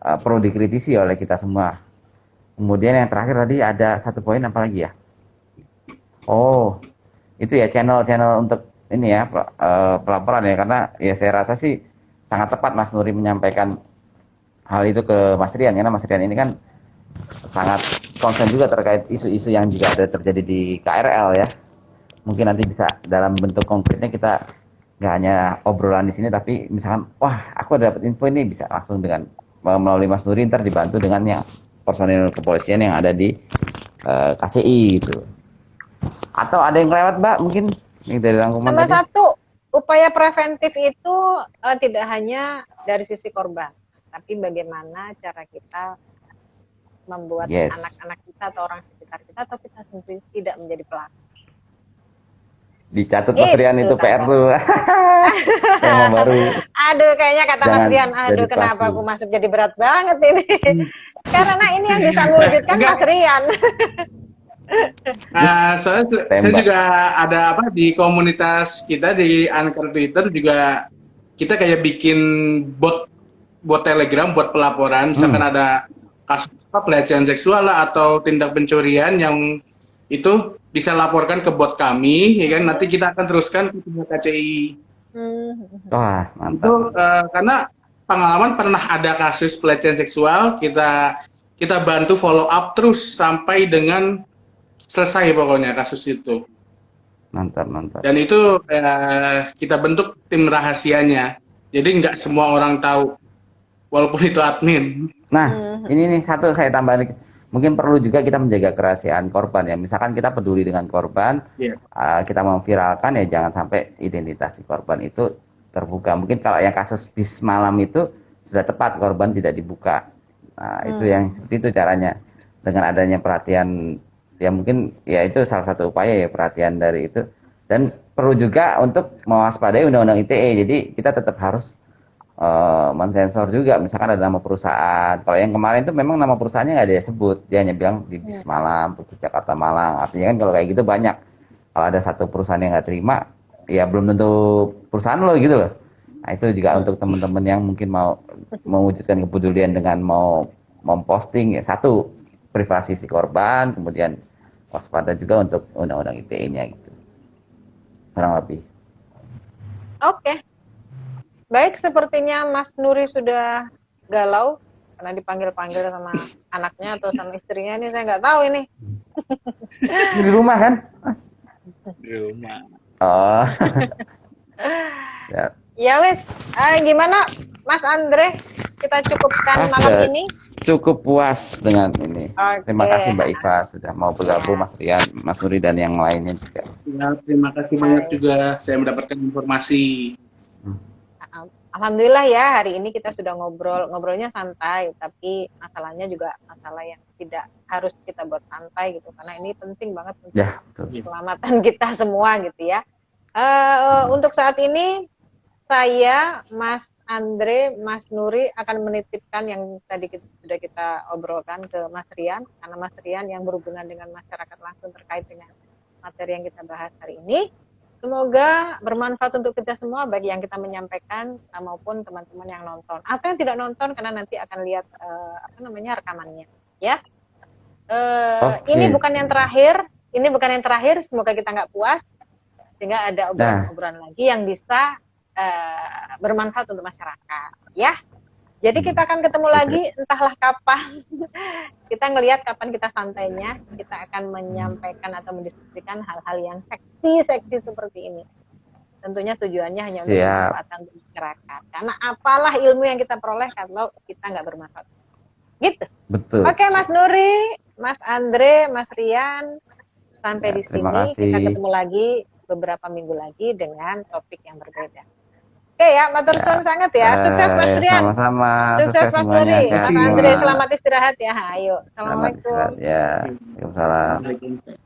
perlu dikritisi oleh kita semua. Kemudian yang terakhir tadi ada satu poin, apa lagi ya? Oh, itu ya channel-channel untuk ini ya, pelaporan ya. Karena ya saya rasa sih sangat tepat Mas Nuri menyampaikan hal itu ke Mas Rian, karena Mas Rian ini kan sangat concern juga terkait isu-isu yang juga ada terjadi di KRL ya. Mungkin nanti bisa dalam bentuk konkretnya kita nggak hanya obrolan di sini, tapi misalkan, wah aku dapat info ini, bisa langsung dengan melalui Mas Nuri, ntar dibantu dengan yang personil kepolisian yang ada di KCI gitu. Atau ada yang lewat Mbak mungkin yang dari rangkuman Tambah tadi? satu, upaya preventif itu tidak hanya dari sisi korban, tapi bagaimana cara kita membuat anak-anak kita atau orang sekitar kita atau kita sendiri tidak menjadi pelaku. Dicatat Mas Rian, itu PR tuh. Yang baru. Aduh, kayaknya kata Mas Rian, aduh kenapa pelaku. aku masuk jadi berat banget ini. Karena ini yang bisa mewujudkan Mas Rian. Saya juga ada di komunitas kita di Anchor Twitter juga, kita kayak bikin bot Telegram buat pelaporan. Misalkan ada kasus pelecehan seksual lah atau tindak pencurian yang itu bisa laporkan ke bot kami, ya kan? Nanti kita akan teruskan ke pihak KCI. Wah, mantap. Itu karena pengalaman pernah ada kasus pelecehan seksual, kita bantu follow up terus sampai dengan selesai pokoknya kasus itu. Mantap. Dan itu kita bentuk tim rahasianya. Jadi nggak semua orang tahu, walaupun itu admin. Nah, ini nih satu saya tambahin. Mungkin perlu juga kita menjaga kerahasiaan korban ya. Misalkan kita peduli dengan korban, kita memviralkan ya, jangan sampai identitas si korban itu terbuka. Mungkin kalau yang kasus bis malam itu sudah tepat korban tidak dibuka. Nah, itu yang seperti itu caranya. Dengan adanya perhatian, ya mungkin ya itu salah satu upaya ya, perhatian dari itu. Dan perlu juga untuk mewaspadai undang-undang ITE. Jadi kita tetap harus mensensor juga. Misalkan ada nama perusahaan. Kalau yang kemarin itu memang nama perusahaannya nggak ada sebut. Dia hanya bilang di bis malam, Putri Jakarta Malang. Artinya kan kalau kayak gitu banyak. Kalau ada satu perusahaan yang nggak terima, ya belum tentu perusahaan lo gitu loh. Nah, itu juga untuk teman-teman yang mungkin mau mewujudkan kepedulian dengan mau memposting ya, satu privasi si korban, kemudian waspada juga untuk undang-undang ITE-nya gitu. Kurang lebih. Oke. Baik, sepertinya Mas Nuri sudah galau karena dipanggil-panggil sama anaknya atau sama istrinya, ini saya nggak tahu ini. Di rumah kan, Mas? Di rumah. Oh. Ya. Ya wes, gimana Mas Andre? Kita cukupkan Mas, malam ini. Cukup puas dengan ini. Oke. Terima kasih Mbak Iva sudah mau bergabung, Mas Rian, Mas Nuri dan yang lainnya juga. Ya, terima kasih banyak juga saya mendapatkan informasi. Alhamdulillah ya, hari ini kita sudah ngobrolnya santai, tapi masalahnya juga masalah yang tidak harus kita buat santai gitu, karena ini penting banget untuk Ya, betul. keselamatan kita semua gitu ya. Untuk saat ini saya, Mas Andre, Mas Nuri akan menitipkan yang tadi sudah kita obrolkan ke Mas Rian, karena Mas Rian yang berhubungan dengan masyarakat langsung terkait dengan materi yang kita bahas hari ini. Semoga bermanfaat untuk kita semua, baik yang kita menyampaikan maupun teman-teman yang nonton atau yang tidak nonton, karena nanti akan lihat rekamannya ya. Ini bukan yang terakhir, semoga kita nggak puas sehingga ada obrolan lagi yang bisa bermanfaat untuk masyarakat ya. Jadi kita akan ketemu lagi entahlah kapan. Kita ngelihat kapan kita santainya, kita akan menyampaikan atau mendiskusikan hal-hal yang seksi seperti ini. Tentunya tujuannya hanya untuk bermanfaat untuk masyarakat. Karena apalah ilmu yang kita peroleh kalau kita nggak bermanfaat. Gitu. Betul. Oke, Mas Nuri, Mas Andre, Mas Rian, sampai di sini. Kita ketemu lagi beberapa minggu lagi dengan topik yang berbeda. Oke ya, matur suwun sangat ya. Sukses Mas Rian. Sama-sama. Sukses Mas Nuri. Mas Andre, selamat istirahat ya. Ayo. Assalamualaikum. Ya. Waalaikumsalam.